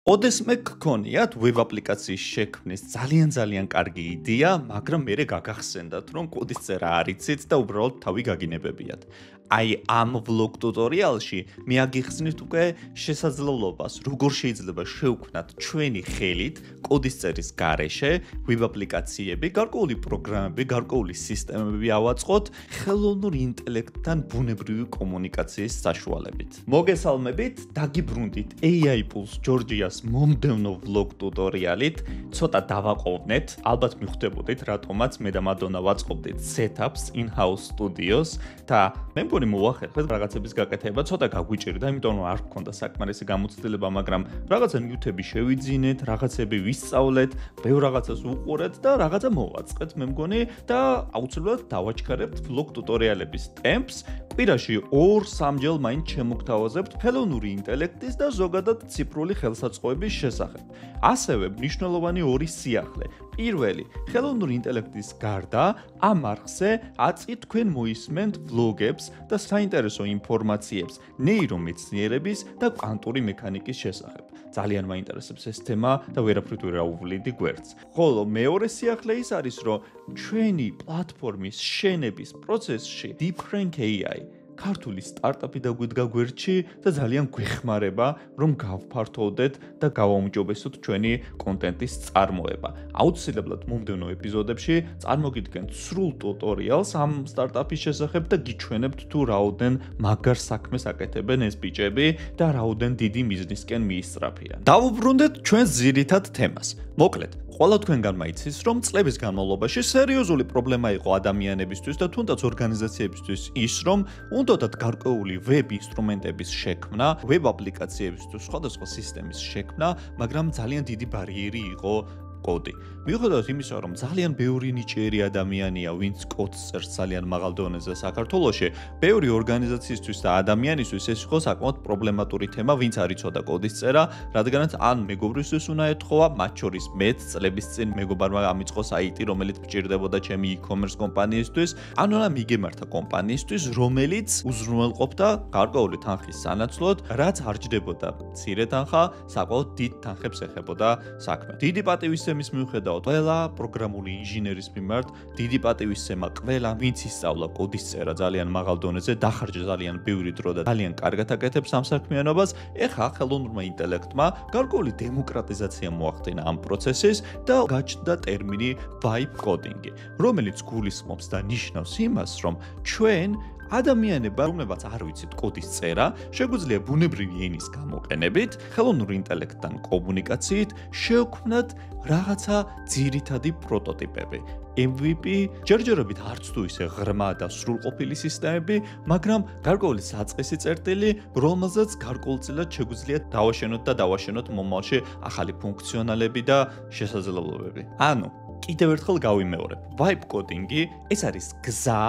ოდესმე გქონიათ ვებ აპლიკაციის შექმნის ძალიან კარგი იდეა, მაგრამ მერე გაგახსენდათ, რომ კოდის წერა არ იცით და უბრალოდ თავი გაგინებებიათ. აი ამ ვლოგ ტუტორიალში მე აგიხსნით უკვე შესაძლებლობას, როგორ შეიძლება შევქმნათ ჩვენი ხელით კოდის წერის გარეშე ვებ აპლიკაციები, გარკვეული პროგრამები, გარკვეული სისტემები ავაწყოთ ხელოვნურ ინტელექტთან ბუნებრივი კომუნიკაციის საშუალებით. მოგესალმებით, დაგიბრუნდით AI Pulse Georgia-ს მომდევნო ვლოგ ტუტორიალით, ცოტა დავაყოვნეთ, ალბათ მიხვდებოდით, რატომაც მე და მადონა ვაწყობდით setups in-house studios და მე მგონი მოვახერხეთ რაღაცების გაკეთება, ცოტა გაგვიჭირდა, იმიტომ რომ არ გქონდა საკმარისი გამოცდილება, მაგრამ რაღაცა ნიუთები შევიძინეთ, რაღაცები ვისწავლეთ, ბევრ რაღაცას უყურეთ და რაღაცა მოვაწყეთ, მე მგონი და აუცილებლად დავაჩქარებთ ვლოგ ტუტორიალების ტემპს. კვირაში 2-3 ჯერ მაინც შემოგთავაზებთ ხელოვნური ინტელექტის და ზოგადად ციფრული ხელსაწყოების შესახებ. ასევე მნიშვნელოვანი ორი სიახლე. პირველი, ხელოვნური ინტელექტის გარდა ამ არხზე აწი თქვენ მოისმენთ ვლოგებს და საინტერესო ინფორმაციებს ნეირომეცნიერების და კვანტური მექანიკის შესახებ. ძალიან მაინტერესებს ეს თემა და ვერაფრით ვერ აუვლიდი გვერდს. ხოლო მეორე სიახლე ის არის, რომ ჩვენი პლატფორმის შენების პროცესში DeepRank AI ქართული სტარტაპი დაგვიდგა გვერდში და ძალიან გვეხმარება, რომ გავფართოვდეთ და გავაუმჯობესოთ ჩვენი კონტენტის წარმოება. აუცილებლად მომდევნო ეპიზოდებში წარმოგიდგენთ სრულ ტუტორიალს ამ სტარტაპის შესახებ და გიჩვენებთ თუ რაოდენ მაგარ საქმეს აკეთებენ ეს ბიჭები და რაოდენ დიდი მიზნისკენ მიისწრაფიან. დავუბრუნდეთ ჩვენს ძირითად თემას. მოკლედ, ყველა თქვენგანმა იცის, რომ წლების განმავლობაში სერიოზული პრობლემა იყო ადამიანებისთვის და თუნდაც ორგანიზაციებისთვის ის, რომ უნდათ გარკვეული ვებ ინსტრუმენტების შექმნა, ვებ აპლიკაციების თუ სხვადასხვა სისტემის შექმნა, მაგრამ ძალიან დიდი ბარიერი იყო კოდი. მიუხედავად იმისა, რომ ძალიან ბევრი ნიჭიერი ადამიანია, ვინც კოდს წერს ძალიან მაღალ დონეზე საქართველოში, ბევრი ორგანიზაციისთვის და ადამიანისთვის ეს იყო საკმაოდ პრობლემატური თემა, ვინც არ იცოდა კოდის წერა, რადგანაც ან მეგობრისთვის უნდა ეთხოვა, მათ შორის მეც წლების წინ მეგობარმა ამიწყო საიტი, რომელიც მჭირდებოდა ჩემი e-commerce კომპანიისთვის, ან უნდა მიგემართა კომპანიისთვის, რომელიც უზრუნველყოფდა გარკვეული თანხის სანაცვლოდ, რაც არ ჯდებოდა მცირე თანხა, საკმაოდ დიდ თანხებს ეხებოდა საქმე. დიდი პატივისცემის მიუხედავად ყველა პროგრამული ინჟინერის მიმართ დიდი პატივისცემა ყველა, ვინც ისწავლა კოდის წერა ძალიან მაღალ დონეზე, დახარჯა ძალიან ბევრი დრო და ძალიან კარგად აკეთებს ამ საქმიანობას. ეხლა ხელოვნურმა ინტელექტმა გარკვეული დემოკრატიზაცია მოახდინა ამ პროცესის და გაჩნდა ტერმინი vibe coding, რომელიც გულისხმობს და ნიშნავს იმას, რომ ჩვენ ადამიანება, რომლებაც არ ვიცით კოდის წერა, შეგვიძლია ბუნებრივი ენის გამოყენებით, ხელოვნურ ინტელექტთან კომუნიკაციით შევქმნათ რაღაცა ძირითადი პროტოტიპები. MVP, ჯერჯერობით არც თუ ისე ღრმა და სრულყოფილი სისტემები, მაგრამ გარკვეული საწყისი წერტილი, რომელზეც გარკვეულწილად შეგვიძლია დავაშენოთ მომავალში ახალი ფუნქციონალები და შესაძლებლობები. ანუ, კიდევ ერთხელ გავიმეორებ. Vibe coding-ი ეს არის გზა,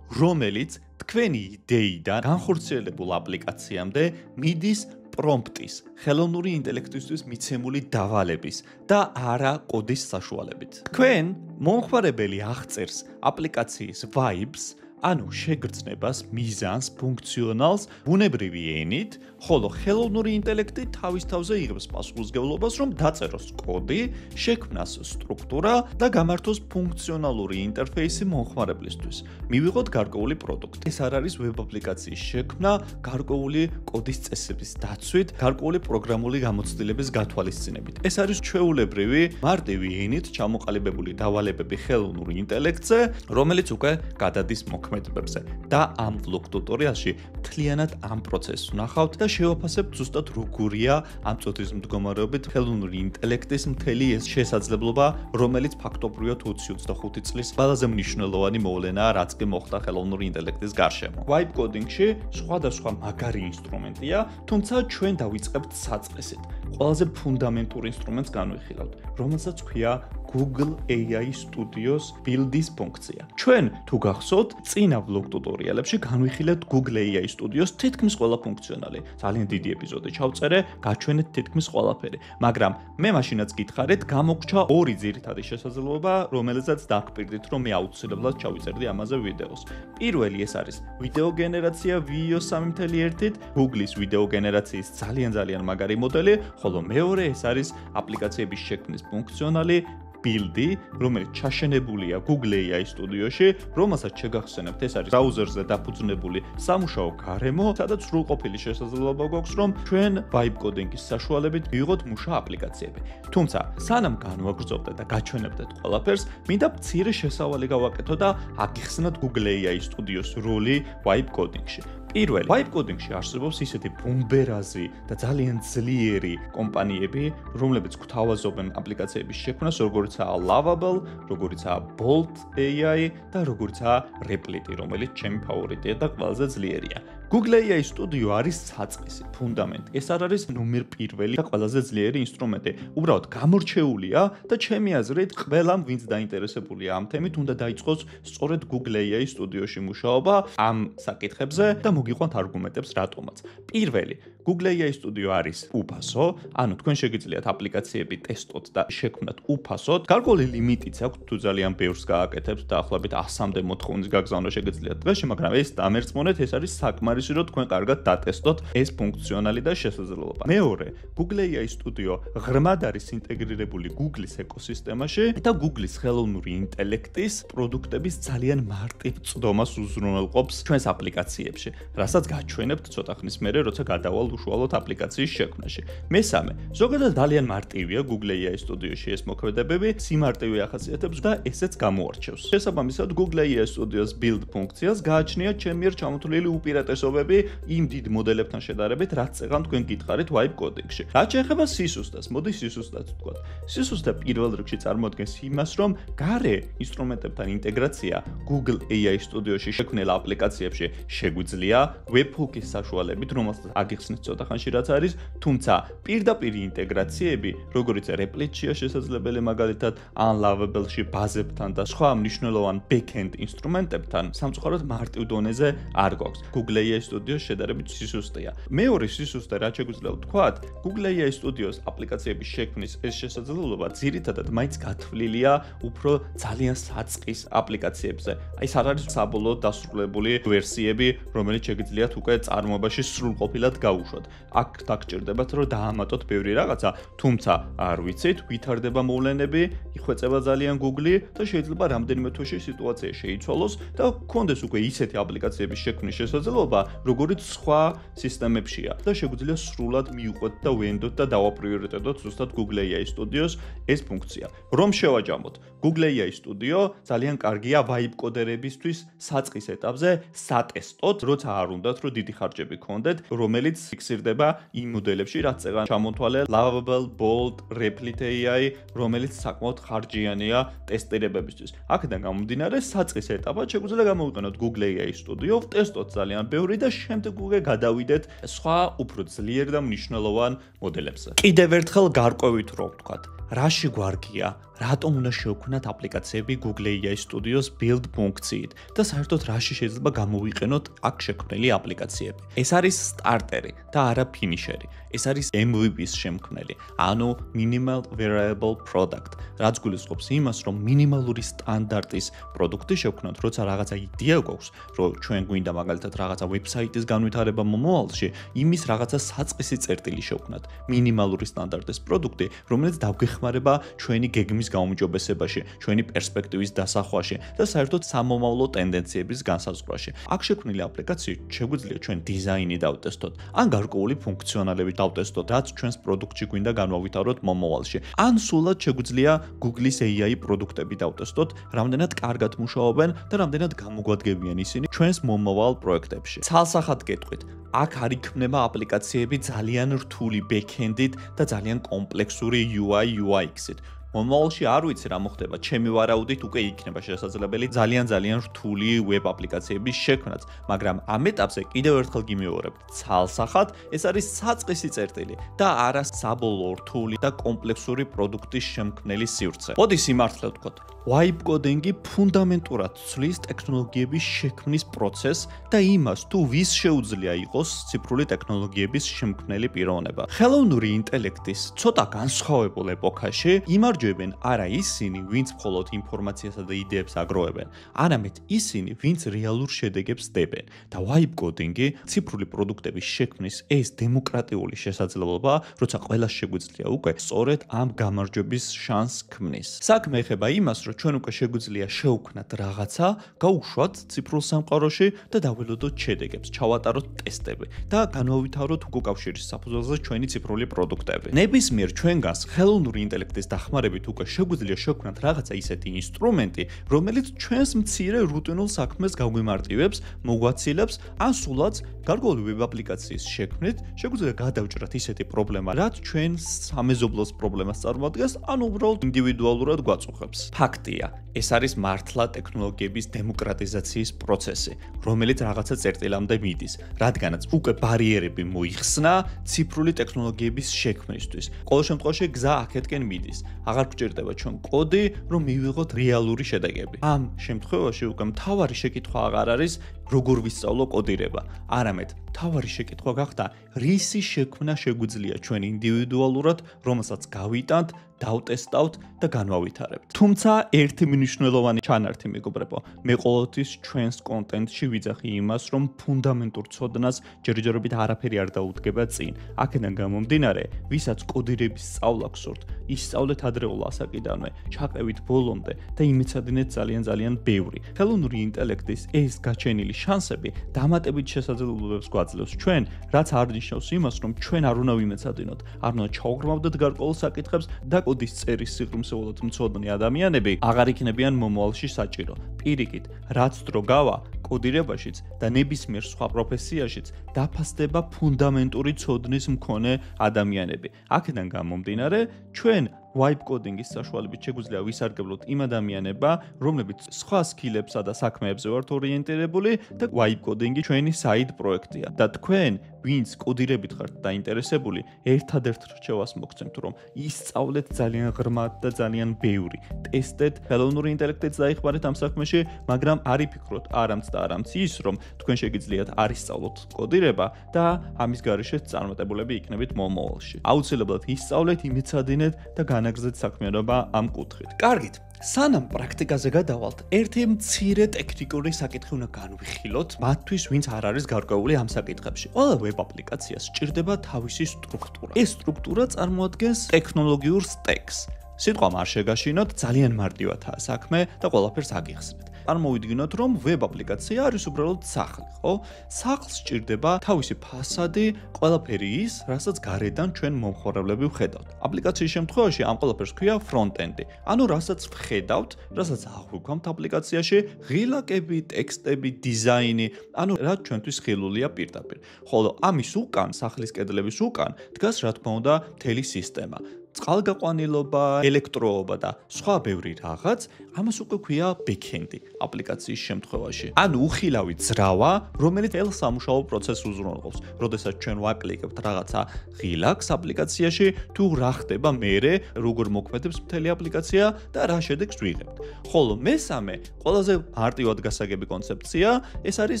რომელიც თქვენი იდეიდან განხორციელებულ აპლიკაციამდე მიდის პრომპტის, ხელოვნური ინტელექტისთვის მიცემული დავალების და არა კოდის საშუალებით. თქვენ მომხმარებელი აღწერს აპლიკაციის vibes, ანუ შეგრძნებას, მიზანს, ფუნქციონალს ბუნებრივი ენით, ხოლო ხელოვნური ინტელექტი თავის თავზე იღებს პასუხისმგებლობას, რომ დაწეროს კოდი, შექმნას სტრუქტურა და გამართოს ფუნქციონალური ინტერფეისი მომხმარებლისთვის. მივიღოთ გარკვეული პროდუქტი. ეს არ არის ვებ აპლიკაციის შექმნა, გარკვეული კოდის წესების დაცვით, გარკვეული პროგრამული გამოცდილების გათვალისწინებით. ეს არის ჩვეულებრივი, მარტივი ენით ჩამოყალიბებული დავალებები ხელოვნურ ინტელექტზე, რომელიც უკვე გადადის მოქმედებებზე. და ამ ვლოგ ტუტორიალში მთლიანად ამ პროცესს ვნახავთ და შევაფასებთ ზუსტად როგორია ამ წოდის მდგომარეობით ხელოვნური ინტელექტის მთელი ეს შესაძლებლობა, რომელიც ფაქტობრივად 20-25 წლის ყველაზე მნიშვნელოვანი მოვლენაა, რაც კი მოხდა ხელოვნური ინტელექტის გარშემო. Vibe coding-ში სხვადასხვა მაგარი ინსტრუმენტია, თუმცა ჩვენ დავიწყებთ საწყისით. ყველაზე ფუნდამენტურ ინსტრუმენტს განვიხილავთ, რომელსაც ქვია Google AI Studios build-ის ფუნქცია. ჩვენ თუ გახსოვთ, წინა ვლოგ ტუტორიალებში განვიხილეთ Google AI Studios თითქმის ყველა ფუნქციონალი. ძალიან დიდი ეპიზოდი ჩავწერე, გაჩვენეთ თითქმის ყველაფერი. მაგრამ მე მაშინაც გითხარით, გამოგჩა ორი ძირითადი შესაძლებლობა, რომელზეც დაგკვირდით, რომ მე აუცილებლად ჩავიწერდი ამაზე ვიდეოს. პირველი ეს არის ვიდეო გენერაცია VEO 3.1-ით, Google-ის ვიდეო გენერაციის ძალიან მაგარი მოდელი, ხოლო მეორე ეს არის აპლიკაციების შექმნის ფუნქციონალი build-ი, რომელიც ჩაშენებულია Google AI Studio-ში, რომელსაც შეგახსენებთ, ეს არის ბრაუზერზე დაფუძნებული სამუშაო გარემო, სადაც სრულყოფილი შესაძლებლობა გვაქვს, რომ ჩვენ vibe coding-ის საშუალებით მივიღოთ მუშა აპლიკაციები. თუმცა, სანამ განვაგრძობდეთ და გაჩვენებდეთ ყველაფერს, მინდა მცირე შესავალი გავაკეთო და აგიხსნათ Google AI Studio-s როლი vibe coding-ში. პირველი, vibe coding-ში არსებობს ისეთი ბუმბერაზი და ძალიან ძლიერი კომპანიები, რომლებიც გვთავაზობენ აპლიკაციების შექმნას, როგორიცაა Lovable, როგორიცაა Bolt AI და როგორიცაა Replit, რომელიც ჩემი ფავორიტია და ყველაზე ძლიერია. Google AI Studio არის საწყისი, ფუნდამენტი. ეს არ არის ნომერ პირველი და ყველაზე ძლიერი ინსტრუმენტი. უბრალოდ გამორჩეულია და ჩემი აზრით, ყველამ, ვინც დაინტერესებულია ამ თემით, უნდა დაიწყოს სწორედ Google AI Studio-ში მუშაობა ამ საკითხებზე და მოგიყვანთ არგუმენტებს რატომაც. პირველი, Google AI Studio არის უფასო, ანუ თქვენ შეგიძლიათ აპლიკაციები ტესტოთ და შექმნათ უფასოდ. გარკვეული ლიმიტიც აქვს, თუ ძალიან ბევრს გააკეთებთ, დაახლოებით 100-მდე მოთხოვნის გაგზავნა შეგიძლიათ დღეში, მაგრამ ეს დამერწმუნეთ, ეს არის საკმარისი რომ თქვენ კარგად დატესტოთ ეს ფუნქციონალი და შესაძლებლობა. მეორე, Google AI Studio ღრმად არის ინტეგრირებული Google-ის ეკოსისტემაში და Google-ის ხელოვნური ინტელექტის პროდუქტების ძალიან მარტივ წვდომას უზრუნველყოფს ჩვენს აპლიკაციებში, რასაც გაჩვენებთ ცოტა ხნის მერე, როცა გადავალ უშუალოდ აპლიკაციის შექმნაში. მესამე, ზოგადად ძალიან მარტივია Google AI Studio-ში ეს მოქმედებები, სიმარტივე ახასიათებს და ესეც გამოარჩევს. შესაბამისად, Google AI Studio-s build ფუნქციას გააჩნია ჩემი მიერ ჩამოთვლილი უპირატესობები იმ დიდ მოდელებთან შედარებით, რაც წეგან თქვენ გითხარით vibe coding-ში. რაც შეეხება სისუსტეს, მოდი სისუსტეც ვთქვათ. სისუსტე პირველ რიგში წარმოადგენს იმას, რომ გარე ინსტრუმენტებთან ინტეგრაცია Google AI Studio-ში შექმნილ აპლიკაციებში შეგვიძლია webhook-ის საშუალებით, რომელსაც აგიხსნით ცოტა ხანში რაც არის, თუმცა პირდაპირ ინტეგრაციები, როგორიც Replit-შია შესაძლებელი მაგალითად, ან Lovable-ში ბაზებთან და სხვა მნიშვნელოვან back-end ინსტრუმენტებთან სამწუხაროდ მარტივ დონეზე არ გვაქვს. Google AI Studio-ს შედარებით სისუსტეა. მეორე სისუსტე, რაც შეგვიძლია ვთქვათ, Google AI Studio-s აპლიკაციების შექმნის ეს შესაძლებლობა ძირითადად მაინც გათვლილია უფრო ძალიან საწყის აპლიკაციებზე. აი ეს არ არის საბოლოოდ დასრულებული ვერსიები, რომელიც შეგიძლიათ უკვე წარმოებაში სრულყოფილად გაუშვათ. აქ დაგჭირდებათ, რომ დაამატოთ ბევრი რაღაცა, თუმცა არ ვიცით, ვითარდება მოვლენები, იხვეწება ძალიან Google და შეიძლება რამდენიმე თვეში სიტუაცია შეიცვალოს და გქონდეს უკვე ისეთი აპლიკაციების შექმნის შესაძლებლობა, როგორც სხვა სისტემებშია და შეგვიძლია სრულად მივყვეთ და ვენდოთ და დავაპრიორიტეტოთ ზუსტად Google AI Studio-s ეს ფუნქცია. რომ შევაჯამოთ, Google AI Studio ძალიან კარგია vibe კოდერებისთვის საწყის ეტაპზე სატესტოთ, როცა არ უნდათ, რომ დიდი ხარჯები გქონდეთ, რომელიც ფიქსირდება იმ მოდელებში, რაც წეგან ჩამოთვალე Lovable, Bolt, Replit AI, რომელიც საკმაოდ ხარჯიანია ტესტირებებისთვის. აქედან გამომდინარე, საწყის ეტაპად შეგვიძლია გამოვიყენოთ Google AI Studio, ვტესტოთ ძალიან ბევრი და შემდეგ უკვე გადავიდეთ სხვა უფრო ძლიერ და მნიშვნელოვან მოდელებზე. კიდევ ერთხელ გარკვევით რომ ვთქვათ, რაში გვარგია, რატომ უნდა შევქმნათ აპლიკაციები Google AI Studio-s build ფუნქციით და საერთოდ რაში შეიძლება გამოვიყენოთ აქ შექმნილი აპლიკაციები. ეს არის სტარტერი და არა ფინიშერი. ეს არის MVP-s შემქმნელი, ანუ minimal variable product, რაც გულისხმობს იმას, რომ მინიმალური სტანდარტის პროდუქტი შევქმნათ, როცა რაღაცა იდეა გვაქვს, რომ ჩვენ გვინდა მაგალითად რაღაცა ვებსაიტის განვითარება მომავალში, იმის რაღაცა საწყისი წერტილი შევქმნათ. მინიმალური სტანდარტის პროდუქტი, რომელიც დაგვეხმარება ჩვენი გეგმის გაუმჯობესებაში, ჩვენი პერსპექტივის დასახვაში და საერთოდ სამომავლო ტენდენციების განსაზღვრაში. აქ შექმნილი აპლიკაციით შეგვიძლია ჩვენ დიზაინი დავტესტოთ, ან გარკვეული ფუნქციონალები დავტესტოთ, რაც ჩვენს პროდუქტში გვინდა განვავითაროთ მომავალში. ან სულად შეგვიძლია Google-ის AI პროდუქტები დავტესტოთ, რამდენად კარგად მუშაობენ და რამდენად გამოგვადგებიან ისინი ჩვენს მომავალ პროექტებში. ცალსახად გეტყვით, აქ არ იქნება აპლიკაციები ძალიან რთული back-end-ით და ძალიან კომპლექსური UI UX-ით. მომავალში არ ვიცი რა მოხდება, ჩემი ვარაუდით უკვე იქნება შესაძლებელი ძალიან რთული ვებ აპლიკაციების შექმნაც, მაგრამ ამ ეტაპზე კიდევ ერთხელ გიმეორებთ, ცალსახად ეს არის საწყისი წერტილი და არა საბოლოო რთული და კომპლექსური პროდუქტის შემქმნელი სივრცე. მოდი სიმართლე ვთქვათ, Wipe coding-ი ფუნდამენტურად ცვლის ტექნოლოგიების შექმნის პროცესს და იმას, თუ ვის შეუძლია იყოს ციფრული ტექნოლოგიების შემქმნელი პიროვნება. ხელოვნური ინტელექტის ცოტა განსხვავებულ ეპოქაში იმარჯვებენ არა ისინი, ვინც მხოლოდ ინფორმაციასა და იდეებს აგროვებენ, არამედ ისინი, ვინც რეალურ შედეგებს დებენ. და wipe coding-ი ციფრული პროდუქტების შექმნის ეს დემოკრატიული შესაძლებლობა, როცა ყველას შეგვიძლია უკვე სწორედ ამ გამარჯვების შანსს ქმნის. საქმე ეხება იმას, რომ ჩვენ უკვე შეგვიძლია შევქმნათ რაღაცა, გავუშვათ ციფრულ სამყაროში და დაველოდოთ შედეგებს, ჩავატაროთ ტესტები და განვავითაროთ უკავშირის საფუძველზე ჩვენი ციფრული პროდუქტები. ნებისმიერ ჩვენგანს ხელოვნური ინტელექტის დახმარებით უკვე შეგვიძლია შევქმნათ რაღაცა ისეთი ინსტრუმენტი, რომელიც ჩვენს მცირე რუტინულ საქმეს გაგვიმარტივებს, მოგვაცილებს, ან სულაც გარკვეული ვებ აპლიკაციის შექმნით შეგვიძლია გადავჭრათ ისეთი პრობლემა, რაც ჩვენ სამეზობლოს პრობლემას წარმოადგენს, ან უბრალოდ ინდივიდუალურად გვაწუხებს. ფაქტია, ეს არის მართლა ტექნოლოგიების დემოკრატიზაციის პროცესი, რომელიც რაღაცა წერტილამდე მიდის, რადგანაც უკვე ბარიერები მოიხსნა ციფრული ტექნოლოგიების შექმნისთვის. ყოველ შემთხვევაში გზა აქეთკენ მიდის. აღარ გვჭირდება ჩვენ კოდი, რომ მივიღოთ რეალური შედეგები. ამ შემთხვევაში უკვე მთავარი შეკითხვა აღარ არის, როგორ ვისწავლო კოდირება, არამედ მთავარი შეკითხვა გახდა, რისი შექმნა შეგვიძლია ჩვენ ინდივიდუალურად, რომელსაც გავიტანთ, დავტესტავთ და განვავითარებთ. თუმცა ერთი მნიშვნელოვანი ჩანართი მეგობრებო, მე ყოველთვის ჩვენს კონტენტში ვიძახი იმას, რომ ფუნდამენტურ ცოდნას ჯერჯერობით არაფერი არ დაუდგება წინ. აქედან გამომდინარე, ვისაც კოდირების სწავლა გსურთ, ისწავლეთ ადრეულ ასაკიდანვე, ჩაყევით ბოლომდე და იმეცადინეთ ძალიან ბევრი. ხელოვნური ინტელექტის ეს გაჩენილი შანსები დამატებით შესაძლებლობებს გვაძლევს ჩვენ, რაც არ ნიშნავს იმას, რომ ჩვენ არ უნდა ვიმეცადინოთ, არ უნდა ჩავღრმავდეთ გარკვეულ საკითხებს და კოდის წერის სიღრმისეულად მცოდნე ადამიანები აღარ იქნებიან მომავალში საჭირო. პირიქით, რაც დრო გავა კოდირებაშიც და ნებისმიერ სხვა პროფესიაშიც დაფასდება ფუნდამენტური ცოდნის მქონე ადამიანები. აქედან გამომდინარე, ჩვენ wipe coding-ის საშუალებით შეგვიძლია ვისარგებლოთ იმ ადამიანებმა, რომლებიც სხვა სკილებსა და საქმეებზე ვართ ორიენტირებული და wipe coding-ი ჩვენი side პროექტია. და თქვენ, ვინც კოდირებით ხართ დაინტერესებული, ერთადერთ რჩევას მოგცემთ, რომ ისწავლეთ ძალიან ღრმად და ძალიან ბევრი. ტესტეთ, ხელოვნური ინტელექტიც დაიხმარეთ ამ საქმეში, მაგრამ არ იფიქროთ არამც და არამც ის, რომ თქვენ შეგიძლიათ არ ისწავლოთ კოდირება და ამის გარეშეც წარმატებულები იქნებით მომავალში. აუცილებლად ისწავლეთ, იმეცადინეთ და განაგრძეთ საქმიანობა ამ კუთხით. კარგით. სანამ პრაქტიკაზე გადავალთ, ერთი მცირე ტექნიკური საკითხი უნდა განვიხილოთ, მათთვის, ვინც არ არის გარკვეული ამ საკითხებში. ყველა ვებ აპლიკაციას სჭირდება თავისი სტრუქტურა. ეს სტრუქტურა წარმოადგენს ტექნოლოგიურ სტეკს. სიტყვამ არ შეგაშინოთ, ძალიან მარტივადაა საქმე და ყველაფერს აგიხსნით. წარმოვიდგინოთ, რომ ვებ აპლიკაცია არის უბრალოდ სახლი, ხო? სახლს სჭირდება თავისი ფასადი, ყველაფერი ის, რასაც გარედან ჩვენ მომხმარებლები ვხედავთ. აპლიკაციის შემთხვევაში ამ ყველაფერს ქვია ფრონტენდი. ანუ რასაც ვხედავთ, რასაც აღვიქვამთ აპლიკაციაში, ღილაკები, ტექსტები, დიზაინი, ანუ რაც ჩვენთვის ხილულია პირდაპირ. ხოლო ამის უკან, სახლის კედლების უკან დგას რა თქმა უნდა მთელი სისტემა. წყალგაყვანილობა, ელექტროობა და სხვა ბევრი რაღაც, ამას უკვე ქვია ბექენდი აპლიკაციის შემთხვევაში. ანუ უხილავი ძრავა, რომელიც ელ სამუშაო პროცესს უზრუნველყოფს. როდესაც ჩვენ ვაკლიკებთ რაღაცა ღილაკს აპლიკაციაში, თუ რა ხდება მერე, როგორ მოქმედებს მთელი აპლიკაცია და რა შედეგს ვიღებთ. ხოლო მესამე, ყველაზე მარტივად გასაგები კონცეფცია, ეს არის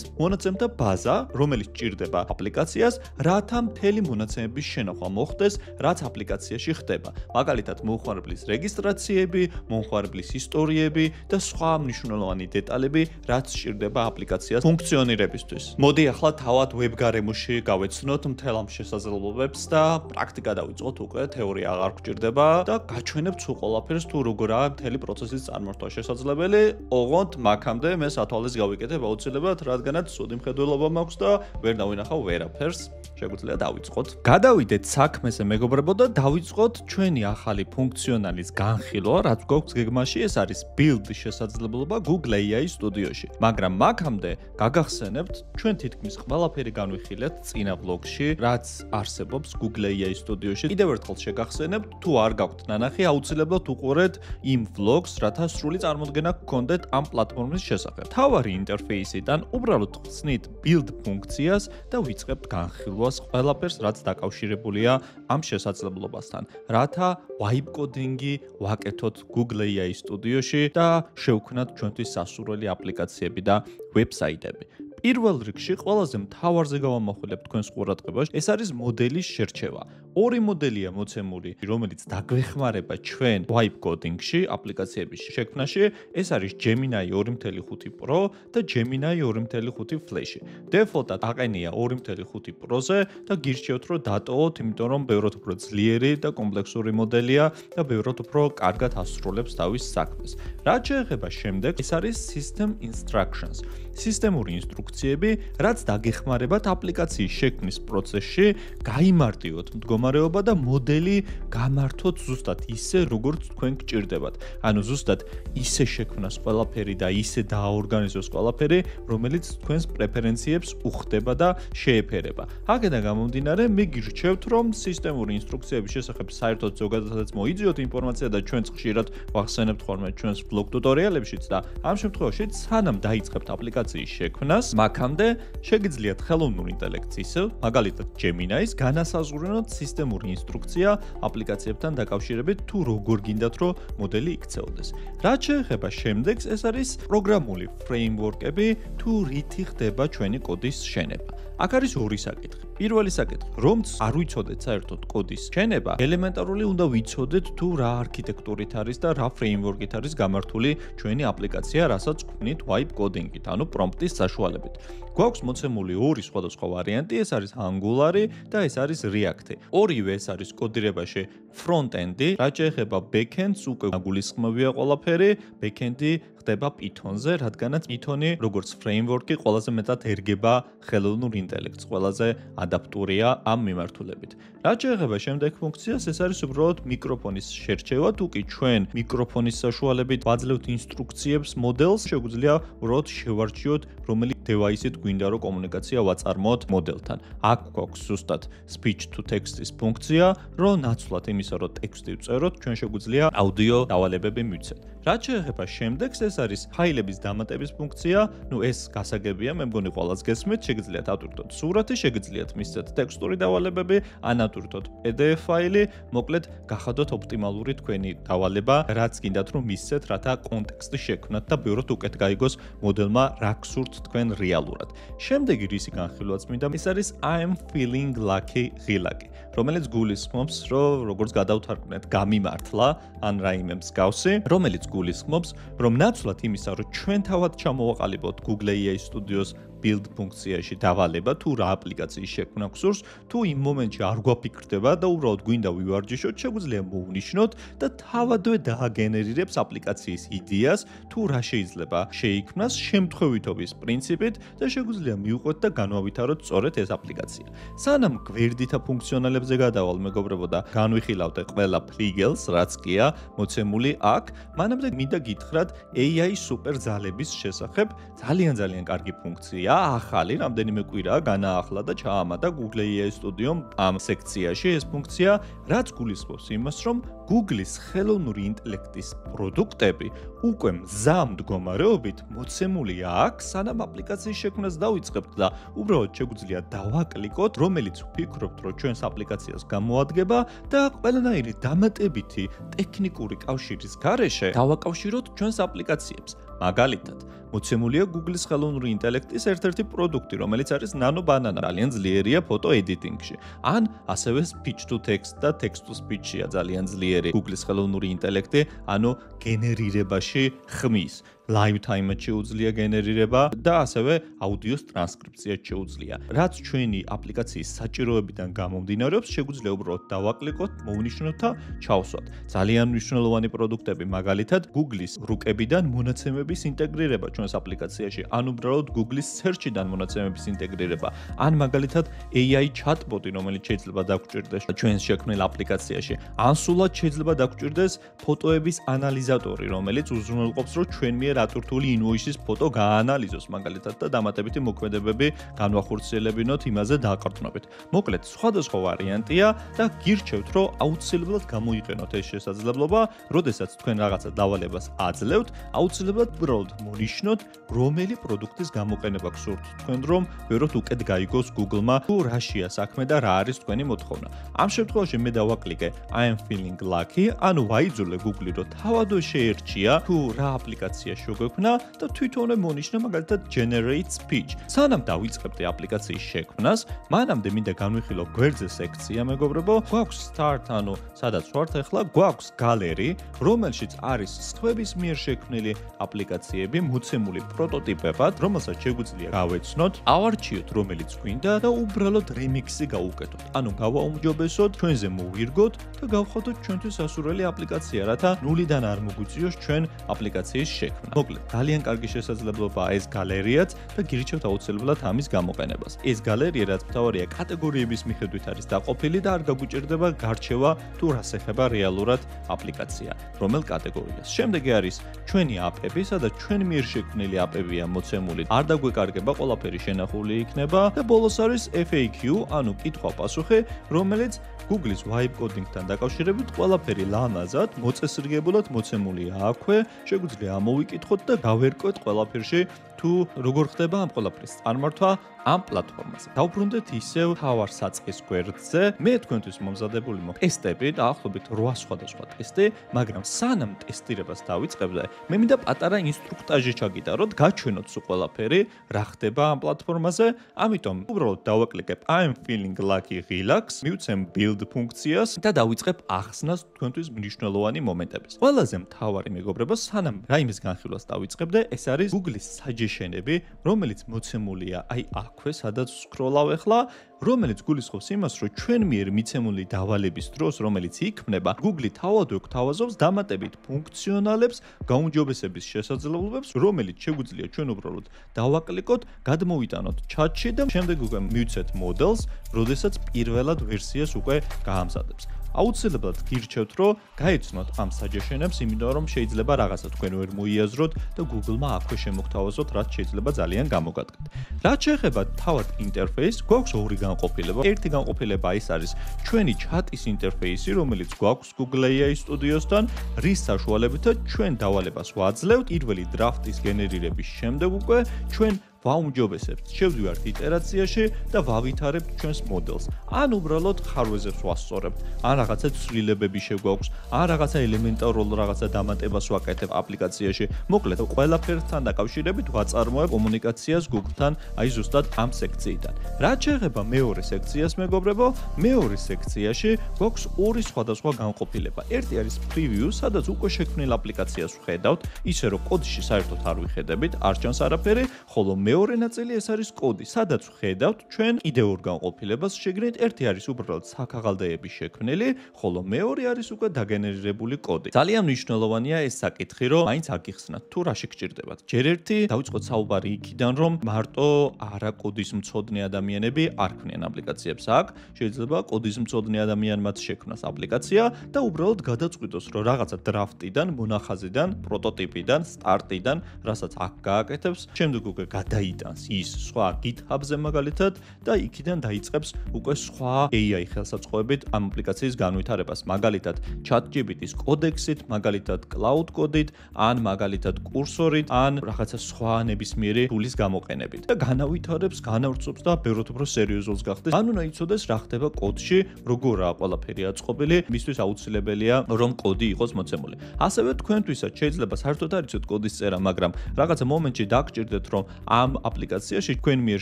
მონაცემთა ბაზა, რომელიც ჭირდება აპლიკაციას, რათა მთელი მონაცემების შენახვა მოხდეს, რაც აპლიკაციაში ხდება. მაგალითად, მომხმარებლის რეგისტრაციები, მომხმარებლის ისტორიები და სხვა მნიშვნელოვანი დეტალები, რაც სჭირდება აპლიკაციას ფუნქციონირებისთვის. მოდი ახლა თავად ვებ გარემოში გავეცნოთ მთელ ამ შესაძლებლობებს და პრაქტიკა დავიწყოთ უკვე, თეორია აღარ გვჭირდება და გაჩვენებთ სულ ყველაფერს, თუ როგორაა მთელი პროცესის წარმართვა შესაძლებელი. ოღონდ მაგამდე მე სათვალეს გავიკეთებ აუცილებლად, რადგანაც ცუდი მხედველობა მაქვს და ვერ დავინახავ ვერაფერს. შეგვიძლია დავიწყოთ. გადავიდეთ საქმეზე მეგობრებო და დავიწყოთ ჩვენი ახალი ფუნქციონალის განხილვა, რაც გვაქვს გეგმაში, ეს არის build შესაძლებლობა Google AI Studio-ში. მაგრამ მაგამდე გაგახსენებთ, ჩვენ თითქმის ყველაფერი განვიხილეთ წინა ვლოგში, რაც არსებობს Google AI Studio-ში. კიდევ ერთხელ შეგახსენებთ, თუ არ გაქვთ ნანახი, აუცილებლად უყურეთ იმ ვლოგს, რათა სრული წარმოდგენა გქონდეთ ამ პლატფორმის შესახებ. თავარი ინტერფეისიდან უბრალოდ ხსნით build ფუნქციას და ვიწყებთ განხილვას ყველაფერს, რაც დაკავშირებულია ამ შესაძლებლობასთან. რა რათა wipe coding-ი ვაკეთოთ Google AI Studio-ში და შევქმნათ ჩვენთვის სასურველი აპლიკაციები და ვებსაიტები. პირველ რიგში ყველაზე მთავარზე გავამახვილებ თქვენს ყურადღებას, ეს არის მოდელის შერჩევა. ორი მოდელია მოცემული, რომელიც დაგვეხმარება ჩვენ wipe coding-ში, აპლიკაციების შექმნაში. ეს არის Gemini 2.5 Pro და Gemini 2.5 Flash. Default-ად აყენია 2.5 Pro-ზე და გირჩევთ, რომ დატოვოთ, იმიტომ რომ ბევრად უფრო ძლიერი და კომპლექსური მოდელია და ბევრად უფრო კარგად ასრულებს თავის საქმეს. რაც შეეხება შემდეგ, ეს არის System Instructions. სისტემური ინსტრუქციები, რაც დაგეხმარებათ აპლიკაციის შექმნის პროცესში, გაიმარტივოთ მდგომარეობა და მოდელი გამართოთ ზუსტად ისე, როგორც თქვენ გჭირდებათ. ანუ ზუსტად ისე შექმნას ყველაფერი და ისე დააორგანიზოს ყველაფერი, რომელიც თქვენს პრეფერენციებს უხდება და შეეფერება. აქედან გამომდინარე, მე გირჩევთ, რომ სისტემური ინსტრუქციების შესახებ საერთოდ ზოგადადაც მოიძიოთ ინფორმაცია და ჩვენც ხშირად ვახსენებთ ხოლმე ჩვენს ბლოგ ტუტორიალებშიც და ამ შემთხვევაში სანამ დაიწყებთ აპლიკაციის შექმნას, მაქამდე შეგიძლიათ ხელოვნურ ინტელექტს ისევ, მაგალითად Gemini-ს განასაზღვრინოთ სისტემური ინსტრუქცია აპლიკაციებთან დაკავშირებით თუ როგორ გინდათ რომ მოდელი იქცეოდეს. რაც შეეხება შემდეგს, ეს არის პროგრამული ფრეიმვორკები თუ რითი ხდება ჩვენი კოდის შენება. აქ არის ორი საკითხი. პირველი საკითხი, რომც არ ვიცოდეთ საერთოდ კოდის შენება, ელემენტარული უნდა ვიცოდეთ თუ რა არქიტექტურით არის და რა ფრეიმვორკით არის გამართული ჩვენი აპლიკაცია, რასაც გვქნით wipe coding-ით, ანუ პრომპტის საშუალებით. გვაქვს მოცემული ორი სხვადასხვა ვარიანტი, ეს არის Angular-ი და ეს არის React-ი. ორივე ეს არის კოდირებაში front-end-ი, რაც შეეხება back-end-ს უკვე გულისხმობია ყველაფერი, back-end-ი ხდება Python-ზე, რადგანაც Python-ი როგორც ფრეიმვორკი ყველაზე მეტად ერგება ხელოვნურ ინტელექტს, ყველაზე ადაპტურია ამ მიმართულებით. რაც შეეხება შემდეგ ფუნქციას, ეს არის უბრალოდ მიკროფონის შერჩევა, თუ კი ჩვენ მიკროფონის საშუალებით ვაძლევთ ინსტრუქციებს მოდელს, შეგვიძლია უბრალოდ შევარჩიოთ, რომელი device-ით გვინდა რომ კომუნიკაცია ვაწარმოოთ მოდელთან. აქ გვაქვს ზუსტად speech to text-ის ფუნქცია, რომ ნაცვლად იმისა, რომ ტექსტი ვწეროთ, ჩვენ შეგვიძლია აუდიო დავალებები მივცეთ. რაც შეეხება შემდეგს, ეს არის ფაილების დამატების ფუნქცია. ეს გასაგებია, მე მგონი ყველას გესმით, შეგიძლიათ ავტვირთოთ სურათი, შეგიძლიათ მისცეთ ტექსტური დავალებები, ან ავტვირთოთ PDF ფაილი, მოკლედ გახადოთ ოპტიმალური თქვენი დავალება, რაც გინდათ რომ მისცეთ, რათა კონტექსტი შექმნათ და ბევრად უკეთ გაიგოს მოდელმა რა გსურთ თქვენ რეალურად. შემდეგი რისი განხილვაც მინდა, ეს არის I'm feeling lucky ღილაკი, რომელიც გულისხმობს, რომ როგორც გადავთარგმნეთ, გამიმართლა, ან რაიმე მსგავსი, რომელიც გულისხმობს, რომ ნაცვლად იმისა, რომ ჩვენ თავად ჩამოვაყალიბოთ Google AI Studio-ს build ფუნქციაში დავალება თუ რა აპლიკაციის შექმნა გსურს, თუ იმ მომენტში არ გვაფიქრდება და უბრალოდ გვინდა ვივარჯიშოთ, შეგვიძლია მოვუნიშნოთ და თავადვე დააგენერირებს აპლიკაციის იდეას, თუ რა შეიძლება შეიქმნას შემთხვევითობის პრინციპით და შეგვიძლია მივყვეთ და განვავითაროთ სწორედ ეს აპლიკაცია. სანამ გვერდითა ფუნქციონალებზე გადავალ, მეგობრებო და განვიხილავთ ყველა ფლიგელს, რაც კია მოცემული აქ, მანამდე მინდა გითხრათ AI super ძალების შესახებ, ძალიან კარგი ფუნქცია. ახალი რამდენიმე კვირაა განაახლა და ჩაამატა Google AI Studio-მ ამ სექციაში ეს ფუნქცია, რაც გულისხმობს იმას, რომ Google-ის ხელოვნური ინტელექტის პროდუქტები უკვე მზამ მდგომარეობით მოცემულია აქ, სანამ აპლიკაციის შექმნას დავიწყებთ და უბრალოდ შეგვიძლია დავაკლიკოთ, რომელიც ვფიქრობთ, რომ ჩვენს აპლიკაციას გამოადგება და ყველანაირი დამატებითი ტექნიკური კავშირის გარეშე დავაკავშიროთ ჩვენს აპლიკაციებს. მაგალითად, მოცემულია Google-ის ხელოვნური ინტელექტის ერთ-ერთი პროდუქტი, რომელიც არის Nano Banana, ძალიან ძლიერია ფოტო editing-ში. ან ასევე speech to text და text to speech-ია ძალიან ძლიერი Google-ის ხელოვნური ინტელექტი, ანუ გენერირებაში ხმის. live time-ად შეუძლია გენერირება და ასევე აუდიოს ტრანსკრიფცია შეუძლია. რაც ჩვენი აპლიკაციის საჭიროებიდან გამომდინარეობს, შეგვიძლია უბრალოდ დავაკლიკოთ, მოვუნიშნოთ და ჩავსვათ. ძალიან მნიშვნელოვანი პროდუქტები, მაგალითად, Google-ის რუკებიდან მონაცემების ინტეგრირება ჩვენს აპლიკაციაში, ან უბრალოდ Google-ის search-დან მონაცემების ინტეგრირება, ან მაგალითად AI chatbot-ი, რომელიც შეიძლება დაგჭირდეს ჩვენს შექმნილ აპლიკაციაში, ან სულად შეიძლება დაგჭირდეს ფოტოების ანალიზატორი, რომელიც უზრუნველყოფს, რომ ჩვენ მიერ ატვირთული ინვოისის ფოტო გაანალიზოს მაგალითად და დამატებითი მოქმედებები განვახორციელებინოთ იმაზე დააყრდნობით. მოკლედ, სხვადასხვა ვარიანტია და გირჩევთ, რომ აუცილებლად გამოიყენოთ ეს შესაძლებლობა, როდესაც თქვენ რაღაცა დავალებას აძლევთ, აუცილებლად უბრალოდ მონიშნოთ, რომელი პროდუქტის გამოყენება გსურთ თქვენ, რომ ვეროთ უკეთ გაიგოს Google-მა თუ რაშია საქმე და რა არის თქვენი მოთხოვნა. ამ შემთხვევაში მე დავაკლიკე I am feeling lucky, ანუ ვაიძულე Google-ი, რომ თავადო შეერჩია თუ რა აპლიკაცია შეგვექმნა და თვითონვე მონიშნა მაგალითად generate speech. სანამ დავიწყებდი აპლიკაციის შექმნას, მანამდე მინდა განვიხილო გვერდზე სექცია, მეგობრებო, გვაქვს start, ანუ სადაც ვართ ახლა, გვაქვს gallery, რომელშიც არის სხვების მიერ შექმნილი აპლიკაციები, მოცემული პროტოტიპებად, რომელსაც შეგვიძლია გავეცნოთ, ავარჩიოთ რომელიც გვინდა და უბრალოდ remix-ი გავუკეთოთ. ანუ გავაუმჯობესოთ, ჩვენზე მოვირგოთ და გავხადოთ ჩვენთვის სასურველი აპლიკაცია, რათა ნულიდან არ მოგვიწიოს ჩვენ აპლიკაციის შექმნა. მოკლედ, ძალიან კარგი შესაძლებლობაა ეს გალერიაც და გირჩევთ აუცილებლად ამის გამოყენებას. ეს გალერია, რაც მთავარია, კატეგორიების მიხედვით არის დაყოფილი და არ გაგვიჭირდება გარჩევა თუ რას ეხება რეალურად აპლიკაცია, რომელ კატეგორიას. შემდეგი არის ჩვენი აპები, სადაც ჩვენ მიერ შექმნილი აპებია მოცემული. არ დაგვეკარგება, ყველაფერი შენახული იქნება და ბოლოს არის FAQ, ანუ კითხვა-პასუხი, რომელიც Google-ის vibe coding-თან დაკავშირებით ყველაფერი ლამაზად, მოწესრიგებულად მოცემულია აქვე, შეგვიძლია ამოვიკითხოთ და გავერკვეთ ყველაფერში თუ როგორ ხდება ამ ყველაფრის წარმართვა ამ პლატფორმაზე. დავბრუნდეთ ისევ თავარ საწყის გვერდზე. მე თქვენთვის მომზადებული მაქვს ტესტები, დაახლოებით 8 სხვადასხვა ტესტი, მაგრამ სანამ ტესტირებას დავიწყებდე, მე მინდა პატარა ინსტრუქტაჟი ჩაგიტაროთ, გაჩვენოთ სულ ყველაფერი, რა ხდება ამ პლატფორმაზე. ამიტომ უბრალოდ დავაკლიკებ I am feeling lucky relax, მივცემ build ფუნქციას და დავიწყებ ახსნას თქვენთვის მნიშვნელოვანი მომენტების. ყველაზე მთავარი მეგობრებო, სანამ რაიმეს განხილვას დავიწყებდე, ეს არის Google-ის suggestion-ები, რომელიც მოცემულია აი აქვე, სადაც ვსკროლავ ახლა, რომელიც გულისხმობს იმას, რომ ჩვენ მიერ მიცემული დავალების დროს, რომელიც იქმნება, Google თავადო გვთავაზობს დამატებით ფუნქციონალებს, გაუმჯობესების შესაძლებლობებს, რომელიც შეგვიძლია ჩვენ უბრალოდ დავაკლიკოთ, გადმოვიტანოთ ჩატში და შემდეგ უკვე მივცეთ მოდელს, როდესაც პირველად ვერსიას უკვე გაამზადებს. აუცილებლად გირჩევთ, რომ გაეცნოთ ამ suggestion-ებს, იმიტომ რომ შეიძლება რაღაცა თქვენ ვერ მოიაზროთ და Google-მა აქვე შემოგთავაზოთ, რაც შეიძლება ძალიან გამოგადგეთ. რაც შეეხება თავად ინტერფეისს, გვაქვს ორი განყოფილება. ერთი განყოფილება ის არის ჩვენი ჩატის ინტერფეისი, რომელიც გვაქვს Google AI Studios-თან, რის საშუალებითაც ჩვენ დავალებას ვაძლევთ პირველი დრაფტის გენერირების შემდეგ უკვე ჩვენ ვაუმჯობესებთ, შევდივართ იტერაციაში და ვავითარებთ ჩვენს მოდელს. ან უბრალოდ ხარვეზებს ვასწორებთ, ან რაღაცა ცვლილებები შეგვაქვს, ან რაღაცა ელემენტარულ რაღაცა დამატებას ვაკეთებ აპლიკაციაში. მოკლედ, ყველაფერთან დაკავშირებით ვაწარმოებ კომუნიკაციას Google-თან, აი ზუსტად ამ სექციიდან. რაც შეეხება მეორე სექციას, მეგობრებო, მეორე სექციაში გვაქვს ორი სხვადასხვა განყოფილება. ერთი არის preview, სადაც უკვე შექმნილ აპლიკაციას ვხედავთ, ისე რომ კოდში საერთოდ არ ვიხედებით, არ ჩანს არაფერი, ხოლო მეორე ნაწილი ეს არის კოდი, სადაც ვხედავთ ჩვენ კიდევ ორ განყოფილებას შეგრეთ. ერთი არის უბრალოდ საქაღალდეები შექმნილი, ხოლო მეორე არის უკვე დაგენერირებული კოდი. ძალიან მნიშვნელოვანია ეს საკითხი, რომ მაინც აგიხსნათ თუ რაში გჭირდებათ. ჯერ ერთი დავიწყოთ საუბარი იქიდან, რომ მარტო არა კოდის მცოდნე ადამიანები არ ქმნიან აპლიკაციებს. აქ შეიძლება კოდის მცოდნე ადამიანმაც შექმნას აპლიკაცია და უბრალოდ გადაწყვიტოს, რომ რაღაცა დრაფტიდან, მონახაზიდან, პროტოტიპიდან, სტარტიდან, რასაც აქ გააკეთებს, შემდეგ უკვე დაიტანს ის სხვა GitHub-ზე მაგალითად და იქიდან დაიწყებს უკვე სხვა AI ხელსაწყოებით ამ აპლიკაციის განვითარებას, მაგალითად ChatGPT-ის კოდექსით, მაგალითად Cloud Code-ით, ან მაგალითად კურსორით, ან რაღაცა სხვა ნებისმიერი ტულის გამოყენებით და განავითარებს, განავრცობს და ბევრად უფრო სერიოზულს გახდეს. ან უნდა იცოდეს რა ხდება კოდში, როგორაა ყველაფერი აწყობილი, მისთვის აუცილებელია რომ კოდი იყოს მოცემული. ასევე თქვენთვისაც შეიძლება საერთოდ არ იცოთ კოდის წერა, მაგრამ რაღაცა მომენტში დაგჭირდეთ რომ ამ აპლიკაციაში, თქვენ მიერ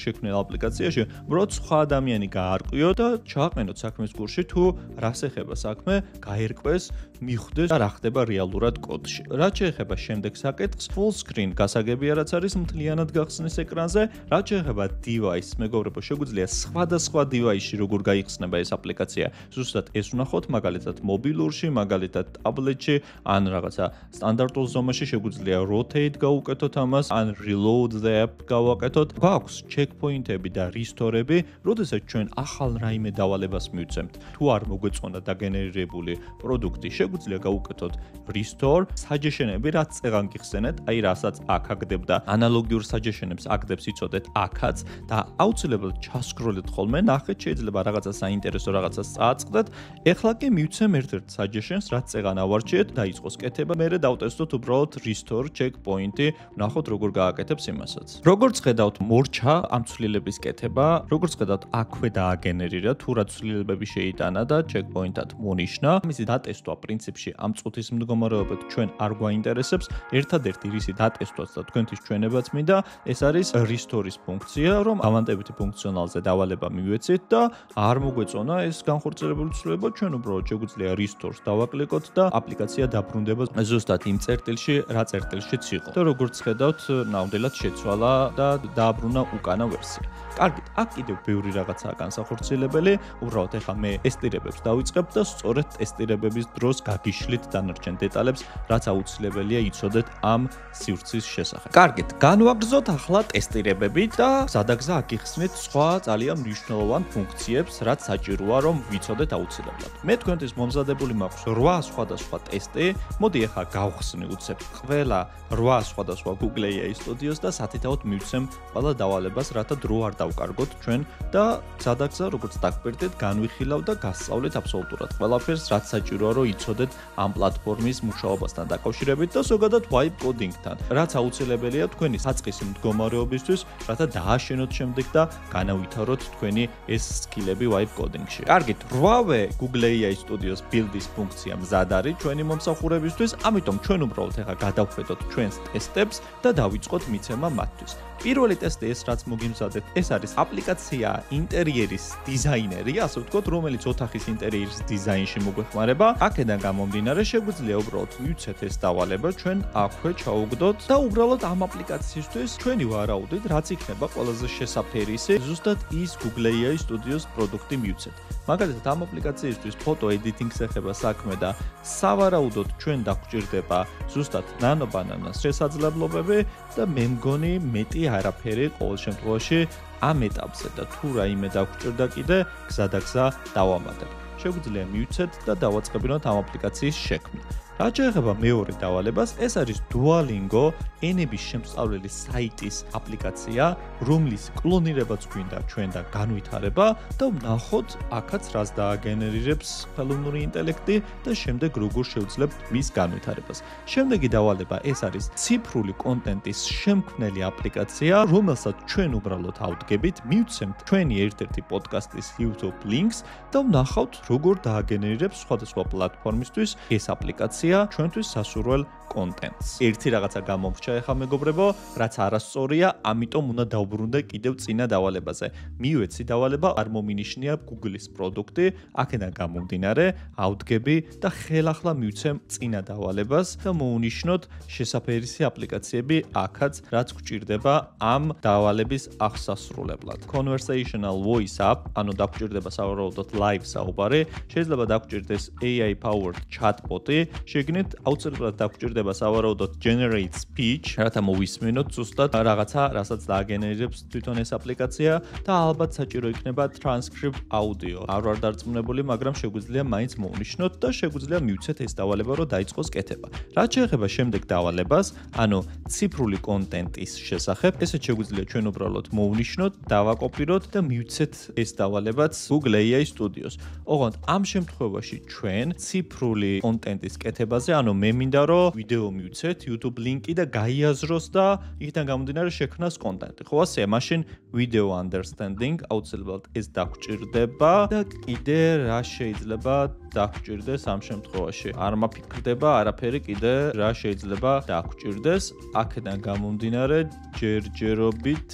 შექმნილ აპლიკაციაში, უბრალოდ სხვა ადამიანი გაარკვიო და ჩააყენოთ საქმის კურსში თუ რას ეხება საქმე, გაერკვეს, მიხვდეს და რა ხდება რეალურად კოდში. რაც შეეხება შემდეგ საკითხს, full screen გასაგებია, რაც არის მთლიანად გახსნის ეკრანზე. რაც შეეხება device, მეგობრებო, შეგვიძლია სხვადასხვა device-ში როგორ გაიხსნება ეს აპლიკაცია. ზუსტად ეს ვნახოთ, მაგალითად მობილურში, მაგალითად ტაბლეტში, ან რაღაცა სტანდარტულ ზომაში შეგვიძლია rotate გავუკეთოთ ამას, ან reload the app დავაკეთოთ. გვაქვს checkpoint-ები და restore-ები, როდესაც ჩვენ ახალ რაიმე დავალებას მივცემთ. თუ არ მოგვეწონა დაგენერირებული პროდუქტი, შეგვიძლია გავუკეთოთ restore, suggestion-ები რაც წეღან გიხსენეთ, აი რასაც აქ აგდებ და ანალოგიურ suggestion-ებს აგდებს იცოდეთ აქაც და აუცილებლად ჩასკროლეთ ხოლმე, ნახეთ შეიძლება რაღაცა საინტერესო რაღაცას წააწყდეთ. ეხლა კი მივცემ ერთ-ერთ suggestion-ს, რაც წეღან ავარჩიეთ, დაიწყოს კეთება, მერე დავტესტოთ უბრალოდ restore checkpoint-ი, ვნახოთ როგორ გააკეთებს იმასაც. როგორც ხედავთ, მორჩა ამ ცვლილების კეთება, როგორც ხედავთ, აქვე დააგენერირა თუ რა ცვლილებები შეიტანა და checkpoint-ად მონიშნა. მისი დატესტვა პრინციპში ამ წუთის მდგომარეობით ჩვენ არ გვაინტერესებს. ერთადერთი რისი დატესტვაც და თქვენთვის ჩვენებაც მინდა, ეს არის restore-ის ფუნქცია, რომ ავანტებითი ფუნქციონალზე დავალება მივეცეთ და არ მოგვეწონა ეს განხორციელებული ცვლილება, ჩვენ უბრალოდ შეგვიძლია restore-ს დავაკლიკოთ და აპლიკაცია დაბრუნდება ზუსტად იმ წერტილში, რა წერტილშიც იყო. და როგორც ხედავთ, ნამდვილად შეცვალა და დააბრუნა უკანა ვერსია. კარგით, აქ კიდევ ბევრი რაღაცაა განსახორციელებელი, უბრალოდ ეხლა მე ტესტირებებს დავიწყებ და სწორედ ტესტირებების დროს გაგიშლით დანარჩენ დეტალებს, რაც აუცილებელია იცოდეთ ამ სივრცის შესახებ. კარგით, განვაგრძოთ ახლა ტესტირებები და სადაგზა აგიხსნით სხვა ძალიან მნიშვნელოვან ფუნქციებს, რაც საჭიროა რომ ვიცოდეთ აუცილებლად. მე თქვენთვის მომზადებული მაქვს 8 სხვადასხვა ტესტი. მოდი ახლა გავხსნი უცებ ყველა 8 სხვადასხვა Google AI Studios და სათითაოდ მივცემ ყველა დავალებას, რათა დრო არ დავკარგოთ ჩვენ და სადაგზა როგორც დაგკვირდეთ, განვიხილავ და გასწავლეთ აბსოლუტურად ყველაფერს, რაც საჭიროა რომ იცოდეთ ამ პლატფორმის მუშაობასთან დაკავშირებით და ზოგადად vibe coding-თან. რაც აუცილებელია თქვენი საწყისი მდგომარეობისთვის, რათა დააშენოთ შემდეგ და განავითაროთ თქვენი ეს სკილები vibe coding-ში. კარგით, 8-ვე Google AI Studios build-ის ფუნქცია მზად არის ჩვენი მომსახურებისთვის, ამიტომ ჩვენ უბრალოდ ახლა გადავხედოთ ჩვენს ტესტებს და დავიწყოთ მიცემა მათთვის. პირველი ტესტი ეს რაც მოგიმზადეთ, ეს არის აპლიკაცია ინტერიერის დიზაინერი, ასე ვთქვათ, რომელიც ოთახის ინტერიერის დიზაინში მოგვეხმარება. აქედან გამომდინარე, შეგვიძლია უბრალოდ მივცეთ ეს დავალება, ჩვენ აქვე ჩაუგდოთ და უბრალოდ ამ აპლიკაციისთვის ჩვენი ვარაუდით, რაც იქნება ყველაზე შესაფერისი, ზუსტად ის Google AI Studios პროდუქტი მივცეთ. მაგალითად, ამ აპლიკაციისთვის ფოტო editing-ს ეხება საქმე და სავარაუდოდ ჩვენ დაგვჭირდება ზუსტად ნანო-ბანანას შესაძლებლობები და მე მგონი მეტი არაფერი ყოველ შემთხვევაში ამ ეტაპზე და თუ რაიმე დაგვჭირდა კიდე გზადაგზა დავამატებ. შეგვიძლია მივცეთ და დავაწყებინოთ ამ აპლიკაციის შექმნა. რაც შეეხება მეორე დავალებას, ეს არის Duolingo ენების შემსწავლელი საიტის აპლიკაცია, რომლის კლონირებაც გვინდა ჩვენ და განვითარება და ვნახოთ აქაც რას დააგენერირებს ხელოვნური ინტელექტი და შემდეგ როგორ შევძლებთ მის განვითარებას. შემდეგი დავალება ეს არის ციფრული კონტენტის შემქმნელი აპლიკაცია, რომელსაც ჩვენ უბრალოდ ავდგებით, მივცემთ ჩვენი ერთ-ერთი პოდკასტის YouTube links და ვნახავთ როგორ დააგენერირებს სხვადასხვა პლატფორმისთვის ეს აპლიკაცია ჩვენთვის სასურველ კონტენტს. ერთი რაღაცა გამომრჩა ახლა მეგობრებო, რაც არასწორია, ამიტომ უნდა დავბრუნდე კიდევ წინა დავალებაზე. მივეცი დავალება არ მომინიშნია Google-ის პროდუქტი, აქედან გამომდინარე, ავდგები და ხელახლა მივცემ წინა დავალებას და მოვუნიშნოთ შესაფერისი აპლიკაციები აქაც, რაც გვჭირდება ამ დავალების აღსასრულებლად. Conversational voice app, ანუ დაგვჭირდება სავარაუდოდ live საუბარი, შეიძლება დაგვჭირდეს AI powered chatbot-ი, შეგნით აუცილებლად დაგვჭირდება სავარაუდოდ generate speech, რათა მოვისმენოთ ზუსტად რაღაცა, რასაც დააგენერირებს თვითონ ეს აპლიკაცია და ალბათ საჭირო იქნება transcript audio. არ ვარ დარწმუნებული, მაგრამ შეგვიძლია მაინც მოვნიშნოთ და შეგვიძლია მივცეთ ეს დავალება, რომ დაიწყოს კეთება. რაც შეეხება შემდეგ დავალებას, ანუ ციფრული კონტენტის შესახებ, ესეც შეგვიძლია ჩვენ უბრალოდ მოვნიშნოთ, დავაკოპიროთ და მივცეთ ეს დავალებაც Google AI Studios. ოღონდ ამ შემთხვევაში ჩვენ ციფრული კონტენტის კეთებაზე, ანუ მე მინდა რომ ვიდეო მივცეთ, YouTube ლინკი და გაიაზროს და იქიდან გამომდინარე შექმნას კონტენტი. ხო ასე, მაშინ video understanding აუცილებლად ეს დაგვჭირდება და კიდე რა შეიძლება დაგვჭირდეს ამ შემთხვევაში. არ მაფიქრდება არაფერი კიდე რა შეიძლება დაგვჭირდეს. აქედან გამომდინარე ჯერჯერობით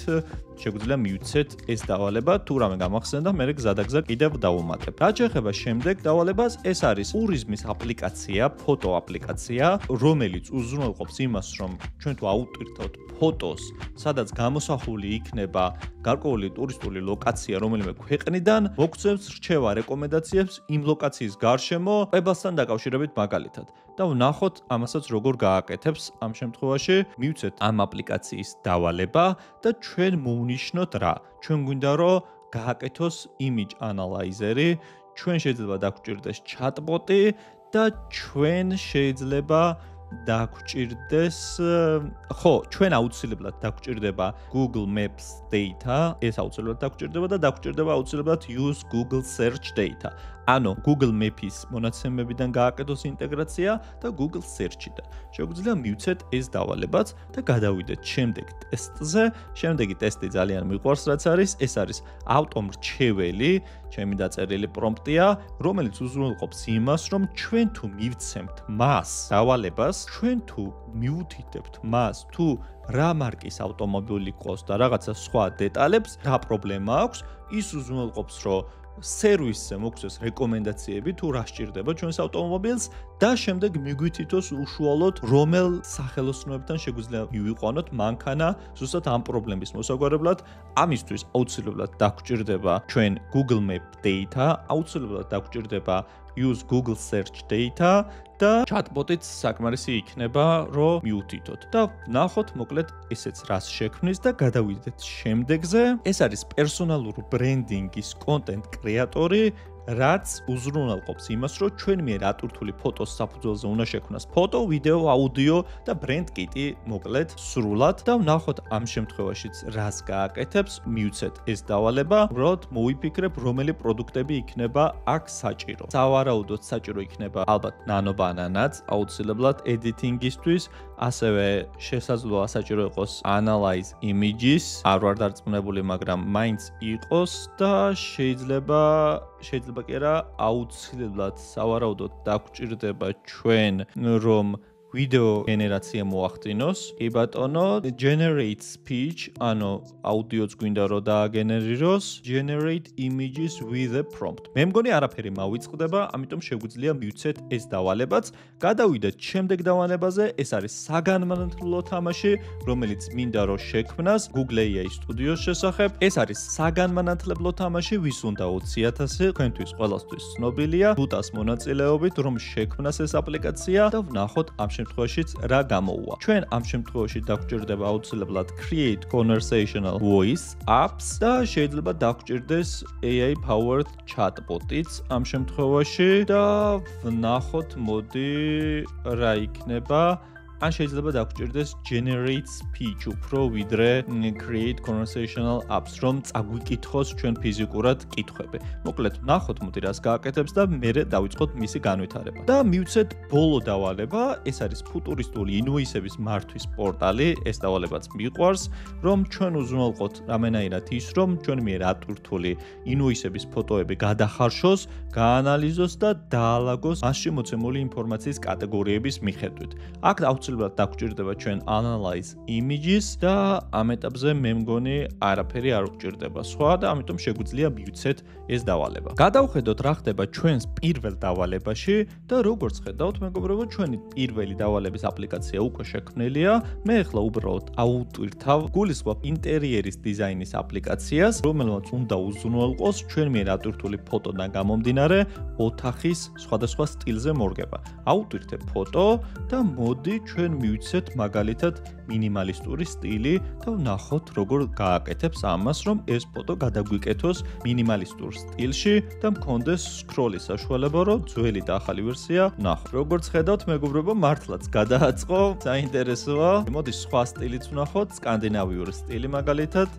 შეგვიძლია მივცეთ ეს დავალება, თუ რამე გამახსენდა, მე გზადაგზა კიდევ დავუმატებ. რაც შეეხება შემდეგ დავალებას, ეს არის ტურიზმის აპლიკაცია, ფოტო აპლიკაცია, რომელიც უზრუნველყოფს იმას, რომ ჩვენ თუ აუტვირთოთ ფოტოს, სადაც გამოსახული იქნება გარკვეული ტურისტული ლოკაცია რომელიმე ქვეყნიდან მოგცემს რჩევა რეკომენდაციებს იმ ლოკაციის გარშემო ყებასთან დაკავშირებით მაგალითად. და ვნახოთ ამასაც როგორ გააკეთებს ამ შემთხვევაში. მივცეთ ამ აპლიკაციის დავალება და ჩვენ მოვნიშნოთ რა. ჩვენ გვინდა რომ გააკეთოს image analyzer-ი, ჩვენ შეიძლება დაგვჭირდეს chatbot-ი და ჩვენ შეიძლება დაგვჭირდეს ხო, ჩვენ აუცილებლად დაგვჭირდება Google Maps data, ეს აუცილებლად დაგვჭირდება და დაგვჭირდება აუცილებლად use Google search data. ანუ Google Maps-ის მონაცემებიდან გააკეთოს ინტეგრაცია და Google search-იდან. შეგვიძლია მივცეთ ეს დავალებაც და გადავიდეთ შემდეგ ტესტზე. შემდეგი ტესტი ძალიან მიყვარს, რაც არის, ეს არის ავტომრჩეველი, ჩემი დაწერილი პრომპტია, რომელიც უზრუნველყოფს იმას, რომ ჩვენ თუ მივცემთ მას დავალებას, ჩვენ თუ მიუთითებთ მას თუ რა მარკის ავტომობილი ყავს და რაღაცა სხვა დეტალებს, რა პრობლემა აქვს, ის უზრუნველყოფს, რომ სერვისზე მოგცეს რეკომენდაციები თუ რა სჭირდება ჩვენს ავტომობილს და შემდეგ მიგვითითოს უშუალოდ რომელ სახელოსნოებთან შეგვიძლია მივიყვანოთ მანქანა ზუსტად ამ პრობლემის მოსაგვარებლად. ამისთვის აუცილებლად დაგვჭირდება ჩვენ Google Map data, აუცილებლად დაგვჭირდება use Google search data და chatbot-იც საკმარისი იქნება, რომ მიუთითოთ. და ნახოთ მოკლედ ესეც რას შექმნის და გადავიდეთ შემდეგზე. ეს არის პერსონალურ ბრენდინგის კონტენტ კრეატორი, რაც უზრუნველყოფს იმას, რომ ჩვენ მიერ ატვირთული ფოტოს საფუძველზე უნდა შექმნას ფოტო, ვიდეო, აუდიო და ბრენდ კიტი მოკლედ სრულად და ვნახოთ ამ შემთხვევაშიც რას გააკეთებს. მივცეთ ეს დავალება, უბრალოდ მოვიფიქრებ, რომელი პროდუქტები იქნება აქ საჭირო. სავარაუდოდ საჭირო იქნება ალბათ ნანობანანაც, აუცილებლად editing-ისთვის, ასევე შესაძლოა საჭირო იყოს analyze images, არ ვარ დარწმუნებული, მაგრამ მაინც იყოს და შეიძლება კი არა, აუცილებლად სავარაუდოდ დაგვჭირდება ჩვენ რომ ვიდეო გენერაცია მოახდინოს. კი ბატონო, generate speech, ანუ აუდიოც გვინდა რომ დააგენერიროს, generate images with a prompt. მე მგონი არაფერი მავიწყდება, ამიტომ შეგვიძლია მივცეთ ეს დავალებაც. გადავიდეთ შემდეგ დავალებაზე, ეს არის საგანმანათლებლო თამაში, რომელიც მინდა რომ შექმნას Google AI Studio-ს შესახებ. ეს არის საგანმანათლებლო თამაში, ვის უნდა 20,000, თქვენთვის ყველასთვის ცნობილია, ბუტას მონაწილეობით, რომ შექმნას ეს აპლიკაცია და ვნახოთ ამ შემთხვევაშიც რა გამოუვა. ჩვენ ამ შემთხვევაში დაგვჭირდება აუცილებლად create conversational voice apps და შეიძლება დაგვჭირდეს AI powered chatbot-იც ამ შემთხვევაში და ვნახოთ მოდი რა იქნება. ან შეიძლება დაგვჭირდეს generate speech უფრო ვიდრე create conversational apps, რომ წაგვიკითხოს ჩვენ ფიზიკურად კითხვები. მოკლედ ვნახოთ მოდი რას გააკეთებს და მერე დავიწყოთ მისი განვითარება. და მივცეთ ბოლო დავალება, ეს არის ფუტურისტული ინვოისების მართვის პორტალი, ეს დავალებაც მიყვარს, რომ ჩვენ უზრუნველყოთ რამენაირად ის, რომ ჩვენ მიერ ატვირთული ინვოისების ფოტოები გადახარშოს, გაანალიზოს და დაალაგოს მასში მოცემული ინფორმაციის კატეგორიების მიხედვით. აქ აუცილებლად დაგვჭირდება ჩვენ analyze images და ამ ეტაპზე მე მგონი არაფერი არ გვჭირდება სხვა და ამიტომ შეგვიძლია მივცეთ ეს დავალება. გადავხედოთ რა ხდება ჩვენს პირველ დავალებაში და როგორც ხედავთ მეგობრებო, ჩვენი პირველი დავალების აპლიკაცია უკვე შექმნილია. მე ახლა უბრალოდ აუტვირთავ გულისხმობ ინტერიერის დიზაინის აპლიკაციას, რომელმაც უნდა უზრუნველყოს ჩვენ მიერ ატვირთული ფოტოდან გამომდინარე ოთახის სხვადასხვა სტილზე მორგება. აუტვირთებ ფოტო და მოდი ჩვენ მივცეთ მაგალითად მინიმალისტური სტილი და ვნახოთ როგორ გააკეთებს ამას, რომ ეს ფოტო გადაგვიკეთოს მინიმალისტურ სტილში და მქონდეს სკროლის საშუალება, რომ ძველი და ახალი ვერსია ვნახოთ. როგორც ხედავთ მეგობრებო, მართლაც გადააწყო, საინტერესოა. მოდი სხვა სტილიც ვნახოთ, სკანდინავიური სტილი მაგალითად.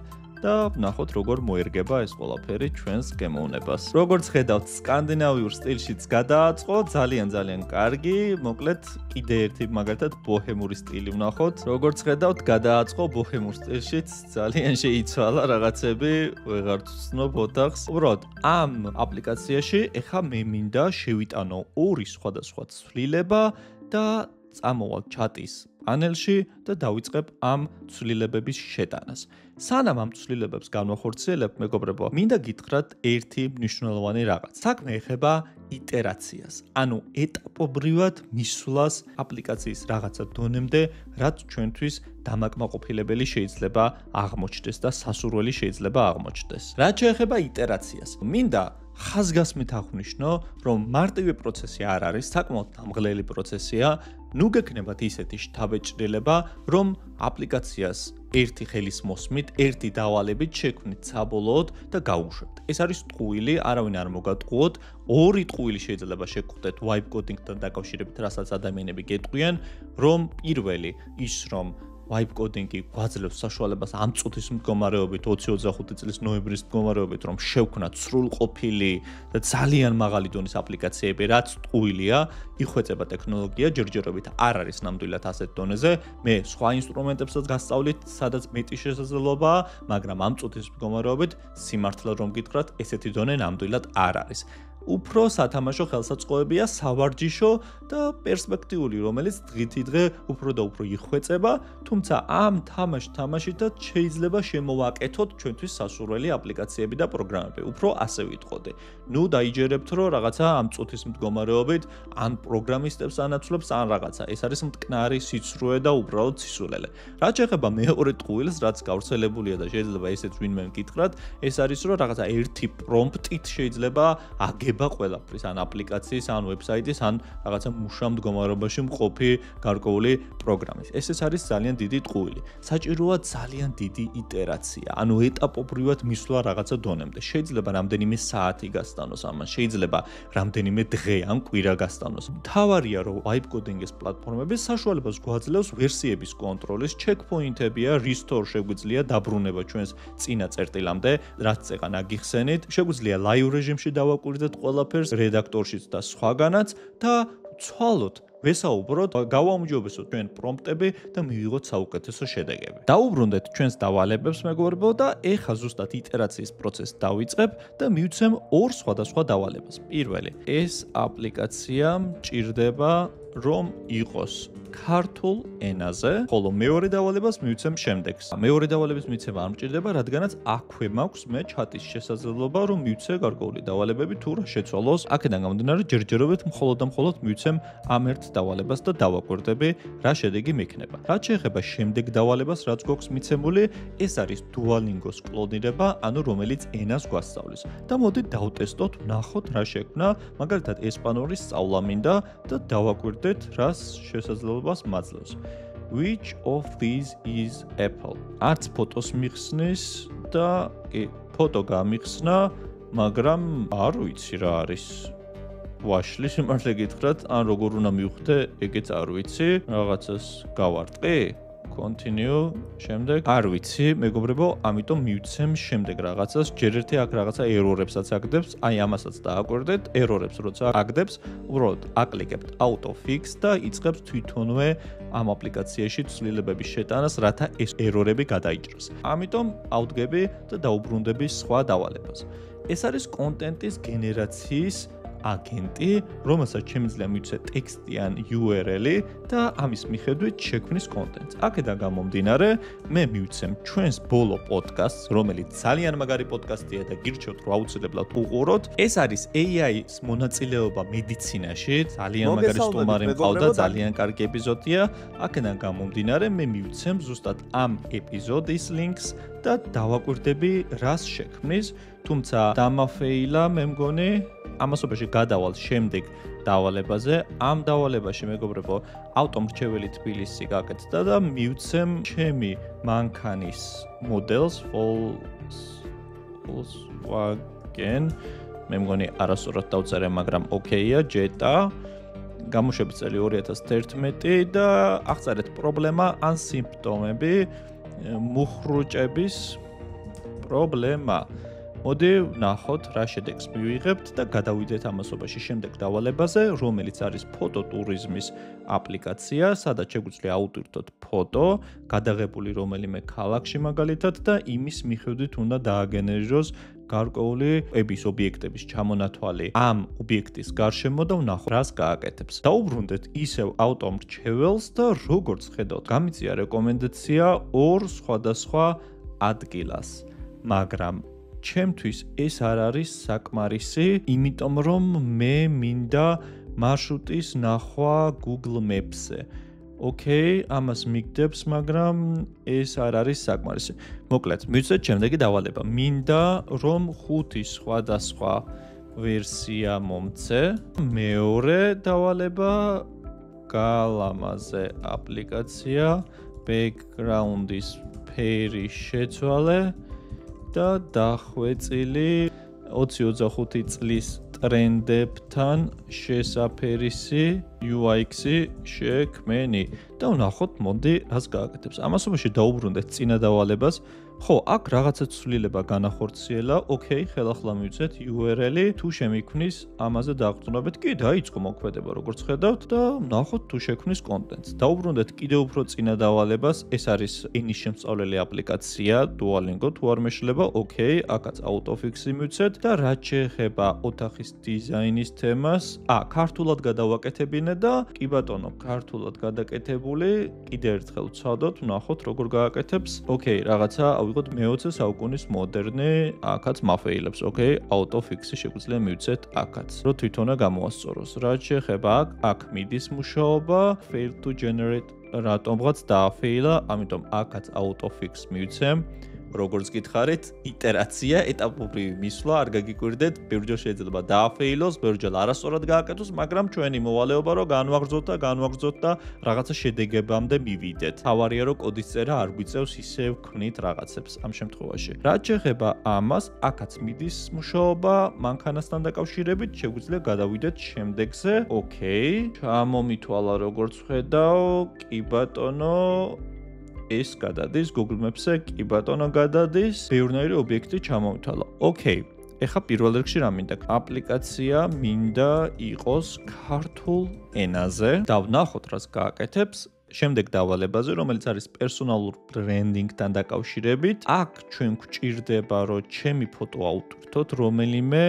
და ვნახოთ როგორ მოერგება ეს ყველაფერი ჩვენს გემოვნებას. როგორც ხედავთ, სკანდინავიურ სტილშიც გადააწყო, ძალიან კარგი. მოკლედ კიდე ერთი მაგალითად ბოჰემური სტილი ვნახოთ. როგორც ხედავთ, გადააწყო ბოჰემურ სტილშიც, ძალიან შეიცვალა რაღაცები, ვეღარ ვცნობ ოთახს. უბრალოდ ამ აპლიკაციაში ეხა მე მინდა შევიტანო ორი სხვადასხვა ცვლილება და წამოვალ ჩატის პანელში და დავიწყებ ამ ცვლილებების შეტანას. სანამ ამ ცვლილებებს განვახორციელებთ, მეგობრებო, მინდა გითხრათ ერთი მნიშვნელოვანი რაღაც. საქმე ეხება იტერაციას, ანუ ეტაპობრივად მისვლას აპლიკაციის რაღაცა დონემდე, რაც ჩვენთვის დამაკმაყოფილებელი შეიძლება აღმოჩნდეს და სასურველი შეიძლება აღმოჩნდეს. რაც შეეხება იტერაციას, მინდა ხაზგასმით აღვნიშნო, რომ მარტივი პროცესი არ არის, საკმაოდ დამღლელი პროცესია, ნუ გექნებათ ისეთი შთაბეჭდილება, რომ აპლიკაციას ერთი ხელის მოსმით, ერთი დავალებით შექმნით საბოლოოდ და გაუშვებთ. ეს არის ტყუილი, არავინ არ მოგატყუოთ. ორი ტყუილი შეიძლება შეგხვდეთ wipe coding-თან დაკავშირებით, რასაც ადამიანები გეტყვიან, რომ პირველი ის რომ wipe coding-ი გვაძლევს საშუალებას ამ წუთის მდგომარეობით 2025 წლის ნოემბრის მდგომარეობით რომ შევქნათ სრულყოფილი და ძალიან მაღალი დონის აპლიკაციები, რაც ტყუილია, იხვეწება ტექნოლოგია, ჯერჯერობით არ არის ნამდვილად ასეთ დონეზე. მე სხვა ინსტრუმენტებსაც გასწავლით, სადაც მეტი შესაძლებლობაა, მაგრამ ამ წუთის მდგომარეობით სიმართლე რომ გითხრათ, ესეთი დონე ნამდვილად არ არის. უფრო სათამაშო ხელსაწყოებია სავარჯიშო და პერსპექტიული, რომელიც დღითიდღე უფრო და უფრო იხვეწება, თუმცა ამ თამაშითაც შეიძლება შემოვაკეთოთ ჩვენთვის სასურველი აპლიკაციები და პროგრამები. უფრო ასე ვიტყოდე. ნუ დაიჯერებთ, რომ რაღაცა ამ წუთის მდგომარეობით ან პროგრამისტებს ანაცვლებს, ან რაღაცა. ეს არის მტკნარი სიცრუე და უბრალოდ სისულელე. რაც შეეხება მეორე ტყუილს, რაც გავრცელებულია და შეიძლება ესეც ვინმე მკითხრათ, ეს არის რომ რაღაცა ერთი პრომპტით შეიძლება აგება ყველაფრის, ან აპლიკაციის, ან ვებსაიტის, ან რაღაცა მუშა მდგომარეობაში მყოფი გარკვეული პროგრამის. ეს არის ძალიან დიდი ტყუილი. საჭიროა ძალიან დიდი იტერაცია, ანუ ეტაპობრივად მისვლა რაღაცა დონემდე. შეიძლება რამდენიმე საათი გასტანოს ამან, შეიძლება რამდენიმე დღე ან კვირა გასტანოს. მთავარია, რომ wipe coding-ის პლატფორმები საშუალებას გვაძლევს ვერსიების კონტროლის, checkpoint-ებია, restore შეგვიძლია დაბრუნება ჩვენს წინა წერტილამდე, რაც წეღან აგიხსენით, შეგვიძლია live რეჟიმში დავაკვირდეთ ყველაფერს რედაქტორშიც და სხვაგანაც და ცვალოთ ვესაუბროთ, გავაუმჯობესოთ ჩვენ პრომპტები და მივიღოთ საუკეთესო შედეგები. დაუბრუნდეთ ჩვენს დავალებებს, მეგობრებო, და ეხლა ზუსტად იტერაციის პროცესს დავიწყებ და მივცემ ორ სხვადასხვა დავალებას. პირველი, ეს აპლიკაცია მჭირდება რომ იყოს ქართულ ენაზე, ხოლო მეორე დავალებას მივცემ შემდეგს. მეორე დავალების მიცემა არ მჭირდება, რადგანაც აქვე მაქვს მე ჩატის შესაძლებლობა, რომ მივცე გარკვეული დავალებები თუ რა შეცვალოს. აქედან გამომდინარე, ჯერჯერობით მხოლოდ და მხოლოდ მივცემ ამ ერთ დავალებას და დავაკვირდები, რა შედეგი მექნება. რაც შეეხება შემდეგ დავალებას, რაც გვაქვს მიცემული, ეს არის Duolingo-s კლონირება, ანუ რომელიც ენას გვასწავლის. და მოდი დავტესტოთ, ვნახოთ რა შექმნა, მაგალითად ესპანურის სწავლა მინდა და დავაკვირდეთ, რას შესაძლებლობას მაძლევს. Which of these is Apple? არც ფოტოს მიხსნის და კი, ფოტო გამიხსნა, მაგრამ არ ვიცი რა არის. ვაშლი სიმართლე გითხრათ, ან როგორ უნდა მივხვდე, ეგეც არ ვიცი. რაღაცას გავარტყი? Continue, შემდეგ არ ვიცი, მეგობრებო, ამიტომ მივცემ შემდეგ რაღაცას, ჯერ ერთი აქ რაღაცა ერორებსაც აგდებს, აი ამასაც დააკვირდეთ, ერორებს როცა აგდებს, უბრალოდ აკლიკებთ auto fix და იწყებს თვითონვე ამ აპლიკაციაში ცვლილებების შეტანას, რათა ეს ერორები გადაიჭრას. ამიტომ ავდგები და დაუბრუნდები სხვა დავალებას. ეს არის კონტენტის გენერაციის აგენტი, რომელსაც შემიძლია მივცე ტექსტი ან URL-ი და ამის მიხედვით შექმნის კონტენტს. აქედან გამომდინარე, მე მივცემ ჩვენს ბოლო პოდკასტს, რომელიც ძალიან მაგარი პოდკასტია და გირჩევთ რომ აუცილებლად უყუროთ. ეს არის AI-ის მონაწილეობა მედიცინაში, ძალიან მაგარი სტუმარი მყავდა, ძალიან კარგი ეპიზოდია. აქედან გამომდინარე, მე მივცემ ზუსტად ამ ეპიზოდის ლინკს და დავაკვირდები, რას შექმნის, თუმცა დამაფეილა მე მგონი ამასობაში გადავალ შემდეგ დავალებაზე. ამ დავალებაში, მეგობრებო, ავტომრჩეველი თბილისი გაკეთდა და მივცემ ჩემი მანქანის მოდელს Volkswagen. მე მგონი არასწორად დავწერე, მაგრამ ოკეია, Jetta. გამოშვების წელი 2011 და აღწერეთ პრობლემა ან სიმპტომები, მუხრუჭების პრობლემა. მოდი ვნახოთ რა შედეგს მივიღებთ და გადავიდეთ ამასობაში შემდეგ დავალებაზე, რომელიც არის ფოტოტურიზმის აპლიკაცია, სადაც შეგვიძლია აუტვირთოთ ფოტო, გადაღებული რომელიმე ქალაქში მაგალითად და იმის მიხედვით უნდა დააგენერიროს გარკვეული ების ობიექტების ჩამონათვალი ამ ობიექტის გარშემო და ვნახოთ რას გააკეთებს. დაუბრუნდეთ ისევ ავტომრჩეველს და როგორც ხედავთ, გამიწია რეკომენდაცია ორ სხვადასხვა ადგილას, მაგრამ ჩემთვის ეს არ არის საკმარისი, იმიტომ რომ მე მინდა მარშრუტის ნახვა Google Maps-ზე. Okay, ამას მიგდებს, მაგრამ ეს არ არის საკმარისი. მოკლედ, მივცეთ შემდეგი დავალება. მინდა რომ 5 სხვადასხვა ვერსია მომცე. მეორე დავალება გალამაზე აპლიკაცია, background-ის ფერის შეცვალე და დახვეწილი 20-25 წლის ტრენდებთან შესაფერისი UX-ი შექმენი და ვნახოთ, მოდი, რას გააკეთებს. ამასობაში დაუბრუნდეთ წინა დავალებას. ხო, აქ რაღაცა ცვლილება განახორციელა. Okay, ხელახლა მივცეთ URL-ი, თუ შემიქმნის ამაზე დაყრდნობეთ, კი დაიწყო მოქმედება, როგორც ხედავთ და ვნახოთ თუ შექმნის კონტენტს. დაუბრუნდეთ კიდევ უფრო წინა დავალებას. ეს არის ენის შემსწავლელი აპლიკაცია, Duolingo, თუ არ მეშლება. Okay, აქაც AutoFix-ი მივცეთ და რაც შეეხება ოთახის დიზაინის თემას, ქართულად გადავაკეთებინე და კი ბატონო, ქართულად გადაკეთებული, კიდევ ერთხელ ვცადოთ, ვნახოთ როგორ გააკეთებს. Okay, რაღაცა ავიღოთ მე-20 საუკუნის მოდერნი, აქაც მაფეილებს, okay? AutoFix-ი შეგვიძლია მივცეთ აქაც, რომ თვითონა გამოასწოროს. რაც შეეხება აქ მიდის მუშაობა, fail to generate რატომღაც დააფეილა, ამიტომ აქაც AutoFix მივცემ. როგორც გითხარით, იტერაცია, ეტაპობრივი მისვლა, არ გაგიკვირდეთ, ბევრჯერ შეიძლება დააფეილოს, ბევრჯერ არასწორად გააკეთოს, მაგრამ ჩვენი მოვალეობა რომ განვაგრძოთ და რაღაცა შედეგებამდე მივიდეთ. თავარია რომ კოდის წერა არ გვიწევს ისევ ვქნით რაღაცებს ამ შემთხვევაში. რაც შეეხება ამას, აქაც მიდის მუშაობა, მანქანასთან დაკავშირებით, შეგვიძლია გადავიდეთ შემდეგზე. Okay, ჩამომითვალა როგორც ხედავ, კი ბატონო, ეს გადადის Google Maps-ზე, კი ბატონო გადადის, ბევრნაირი ობიექტი ჩამოვთვალა. Okay, ეხლა პირველ რიგში რა მინდა? აპლიკაცია მინდა იყოს ქართულ ენაზე. და ვნახოთ რას გააკეთებს. შემდეგ დავალებაზე, რომელიც არის პერსონალურ ბრენდინგთან დაკავშირებით. აქ ჩვენ გვჭირდება, რომ ჩემი ფოტო ავტვირთოთ, რომელიმე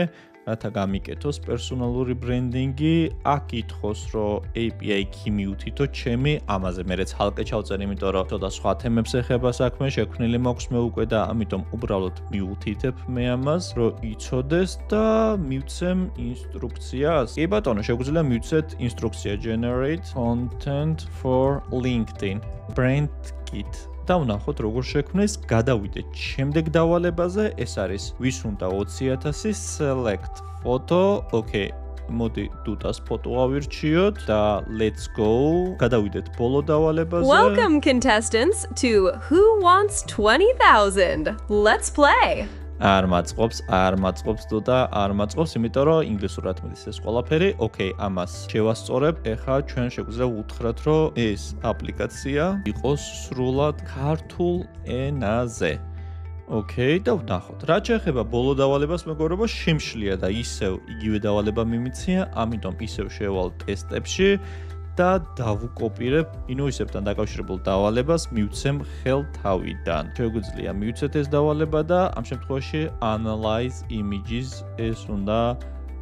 რათა გამიკეთოს პერსონალური ბრენდინგი, აქ ითხოვს, რომ API key მივთითო ჩემი, ამაზე მე ცალკე ჩავწერ, იმიტომ რომ ცოტა სხვა თემებს ეხება საქმე, შექმნილი მაქვს მე უკვე და ამიტომ უბრალოდ მივუთითებ მე ამას, რომ იცოდეს და მივცემ ინსტრუქციას. კი ბატონო, შეგვიძლია მივცეთ ინსტრუქცია generate content for LinkedIn brand kit. და ვნახოთ როგორ შექმნეს, გადავიდეთ შემდეგ დავალებაზე, ეს არის ვის უნდა 20,000 select photo, okay, მოდი დუტას ფოტო ავირჩიოთ და let's go, გადავიდეთ ბოლო დავალებაზე. Welcome contestants to Who Wants 20,000? Let's play. არ მაწყობს დუტა, არ მაწყობს, იმიტომ რომ ინგლისურად მიდის ეს ყველაფერი. Okay, ამას შევასწორებ. ეხლა ჩვენ შეგვიძლია ვუთხრათ, რომ ეს აპლიკაცია იყოს სრულად ქართულ ენაზე. Okay, და ვნახოთ. რაც შეეხება ბოლო დავალებას, მეგობრებო, შემშლია და ისევ იგივე დავალება მიმიცია, ამიტომ ისევ შევალ ტესტებში და დავუკოპირებ ინვოისებთან დაკავშირებულ დავალებას, მივცემ ხელთავიდან. შეგვიძლია მივცეთ ეს დავალება და ამ შემთხვევაში analyze images ეს უნდა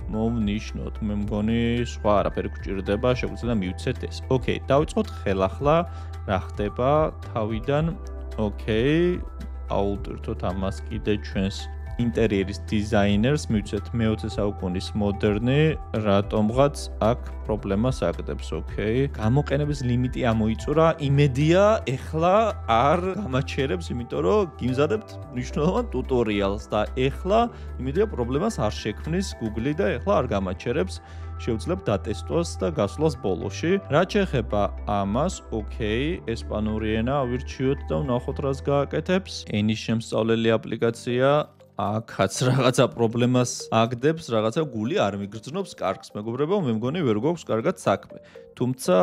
მოვნიშნოთ. მე მგონი სხვა არაფერი გვჭირდება, შეგვიძლია მივცეთ ეს. Okay, დავიწყოთ ხელახლა რა ხდება თავიდან. Okay, ავტვირთოთ ამას კიდე ჩვენს ინტერიერის დიზაინერს, მივცეთ მე-20 საუკუნის მოდერნი, რატომღაც აქ პრობლემას აგდებს, okay? გამოყენების ლიმიტი ამოიწურა, იმედია ეხლა არ გამაჩერებს, იმიტომ რომ გიმზადებთ მნიშვნელოვან ტუტორიალს და ეხლა იმედია პრობლემას არ შექმნის Google-ი და ეხლა არ გამაჩერებს. შევძლებთ დატესტოს და გასვლას ბოლოში. რაც შეეხება ამას, okay, ესპანური ენა ავირჩიოთ და ვნახოთ რას გააკეთებს. ენის შემსწავლელი აპლიკაცია აქაც რაღაცა პრობლემას აგდებს, რაღაცა გული არ მიგრძნობს კარგს, მეგობრებო, მე მგონი ვერ გვაქვს კარგად საქმე. თუმცა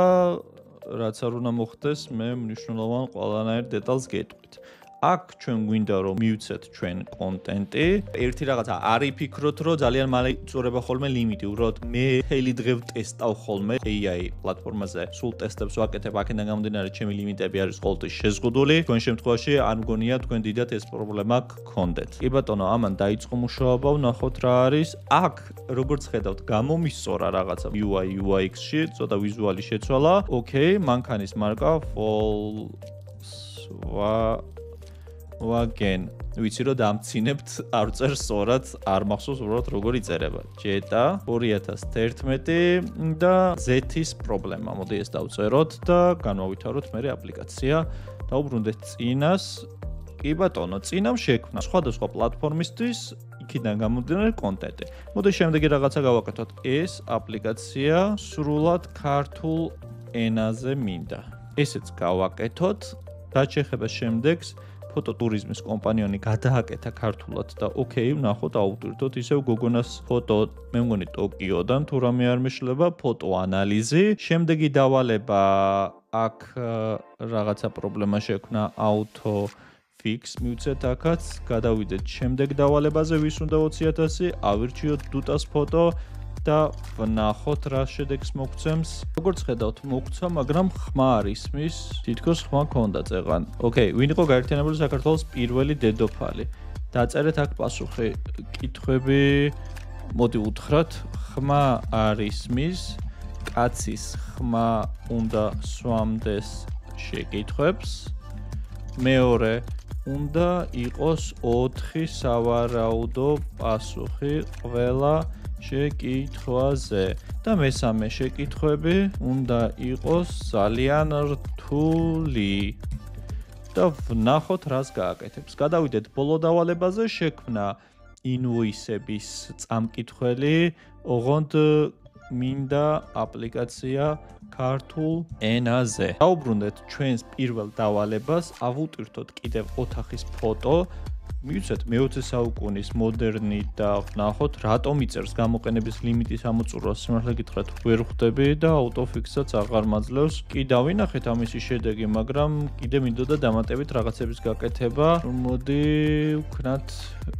რაც არ უნდა მოხდეს, მე მნიშვნელოვან ყველანაირ დეტალს გეტყვით. აქ ჩვენ გვინდა რომ მივცეთ ჩვენ კონტენტი. ერთი რაღაცა არ იფიქროთ რომ ძალიან მალე იწურება ხოლმე ლიმიტი. უბრალოდ მე მთელი დღე ვტესტავ ხოლმე AI პლატფორმაზე. სულ ტესტებს ვაკეთებ, აქედან გამომდინარე ჩემი ლიმიტები არის ყოველთვის შეზღუდული. თქვენ შემთხვევაში არ მგონია თქვენ დიდად ეს პრობლემა გქონდეთ. კი ბატონო, ამან დაიწყო მუშაობა, ვნახოთ რა არის. აქ როგორც ხედავთ, გამომისწორა რაღაცა UI UX-ში, ცოტა ვიზუალი შეცვალა. ოკეი, მანქანის მარკა Volkswagen. ვიცი რომ დამცინებთ, არ წერს სწორად, არ მახსოვს უბრალოდ როგორ იწერება. Jetta 2011 და Z-ის პრობლემა. მოდი ეს დავწეროთ და განვავითაროთ მე აპლიკაცია. დაუბრუნდეთ წინას. კი ბატონო, წინამ შექმნა სხვადასხვა პლატფორმისთვის იქიდან გამომდინარე კონტენტი. მოდი შემდეგი რაღაცა გავაკეთოთ. ეს აპლიკაცია სრულად ქართულ ენაზე მინდა. ესეც გავაკეთოთ. რაც შეეხება შემდეგს, ფოტოტურიზმის კომპანიონი გადააკეთა ქართულად და ოკეი, ვნახოთ, აუტვირთოთ ისევ გოგონას ფოტო, მე მგონი ტოკიოდან, თუ რამე არ მეშლება, ფოტო ანალიზი. შემდეგი დავალება აქ რაღაცა პრობლემა შექმნა auto fix მივცეთ აქაც, გადავიდეთ შემდეგ დავალებაზე, ვის უნდა 20,000, ავირჩიოთ დუტას ფოტო და ვნახოთ რა შედეგს მოგცემს. როგორც ხედავთ, მოგცა, მაგრამ ხმა არ ისმის, თითქოს ხმა ქონდა წეღან. ოკეი, ვინ იყო გაერთიანებული საქართველოს პირველი დედოფალი? დაწერეთ აქ პასუხი. კითხვები, მოდი უთხრათ, ხმა არ ისმის, კაცის ხმა უნდა სვამდეს შეკითხვებს. მეორე, უნდა იყოს 4 სავარაუდო პასუხი ყველა შეკითხვაზე და მესამე შეკითხვები უნდა იყოს ძალიან რთული და ვნახოთ რას გააკეთებს. გადავიდეთ ბოლო დავალებაზე, შექმნა ინვოისების წამკითხველი, ოღონდ მინდა აპლიკაცია ქართულ ენაზე. დავუბრუნდეთ ჩვენს პირველ დავალებას, ავუტვირთოთ კიდევ ოთახის ფოტო. მივცეთ მე-20 საუკუნის მოდერნი და ვნახოთ რატომ იწერს გამოყენების ლიმიტის ამოწურვას. სიმართლე გითხრათ, ვერ ხვდები და autofix-აც აღარ მაძლევს. კი დავინახეთ ამისი შედეგი, მაგრამ კიდე მინდოდა დამატებით რაღაცების გაკეთება. მოდი ვქნათ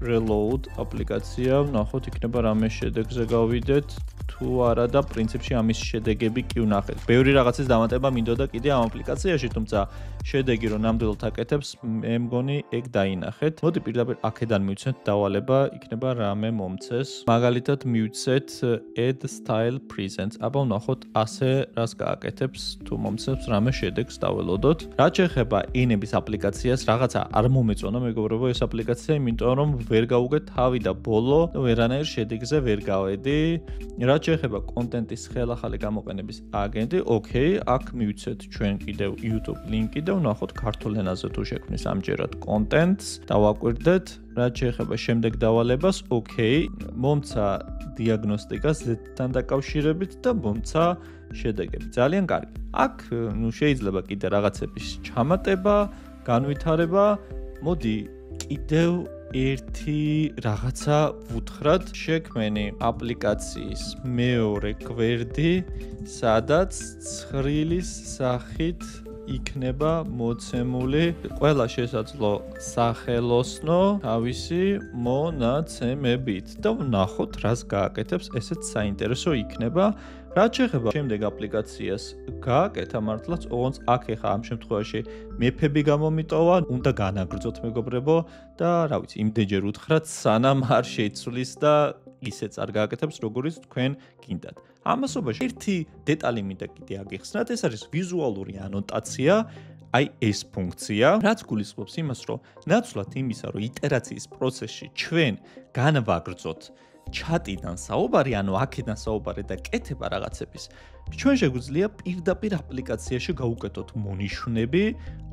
reload აპლიკაცია, ვნახოთ იქნება რამე შედეგზე გავიდეთ. თუ არა და პრინციპში ამის შედეგები კი ვნახეთ. ბევრი რაღაცის დამატება მინდოდა კიდე ამ აპლიკაციაში, თუმცა შედეგი რომ ნამდვილად აკეთებს, მე მგონი ეგ დაინახეთ. მოდი პირდაპირ აქედან მივცეთ დავალება, იქნება რამე მომცეს. მაგალითად მივცეთ add style presents. აბა ვნახოთ ასე რას გააკეთებს, თუ მომცემს რამე შედეგს დაველოდოთ. რაც შეეხება ენების აპლიკაციას, რაღაცა არ მომეწონა მეგობრებო ეს აპლიკაცია, იმიტომ რომ ვერ გავუგეთ თავი და ბოლო, ვერანაირ შედეგზე ვერ გავედი. რაც შეეხება კონტენტის ხელახალი გამოყენების აგენტი, ოკეი, აქ მივცეთ ჩვენ კიდევ YouTube ლინკი და ვნახოთ ქართულ ენაზე თუ შექმნის ამჯერად კონტენტს. დავაკვირდეთ, რაც შეეხება შემდეგ დავალებას, ოკეი, მომცა დიაგნოსტიკას Z-თან დაკავშირებით და მომცა შედეგები. ძალიან კარგი. აქ შეიძლება კიდე რაღაცების ჩამატება, განვითარება. მოდი კიდევ ერთი რაღაცა ვუთხრათ, შექმენი აპლიკაციის მეორე გვერდი, სადაც ცხრილის სახით იქნება მოცემული ყველა შესაძლო სახელოსნო თავისი მონაცემებით და ვნახოთ რას გააკეთებს, ესეც საინტერესო იქნება. რაც შეეხება შემდეგ აპლიკაციას გააკეთა მართლაც, ოღონდ აქ ეხა ამ შემთხვევაში მეფები გამომიტოვა, უნდა განაგრძოთ მეგობრებო და რა ვიცი, იმდენჯერ უთხრათ, სანამ არ შეიცვლის და ისეც არ გააკეთებს, როგორიც თქვენ გინდათ. ამასობაში ერთი დეტალი მინდა კიდე აგიხსნათ, ეს არის ვიზუალური ანოტაცია, აი ეს ფუნქცია, რაც გულისხმობს იმას, რომ ნაცვლად იმისა, რომ იტერაციის პროცესში ჩვენ განვაგრძოთ ჩატიდან საუბარი, ანუ აქედან საუბარი და კეთება რაღაცების, ჩვენ შეგვიძლია პირდაპირ აპლიკაციაში გავუკეთოთ მონიშნები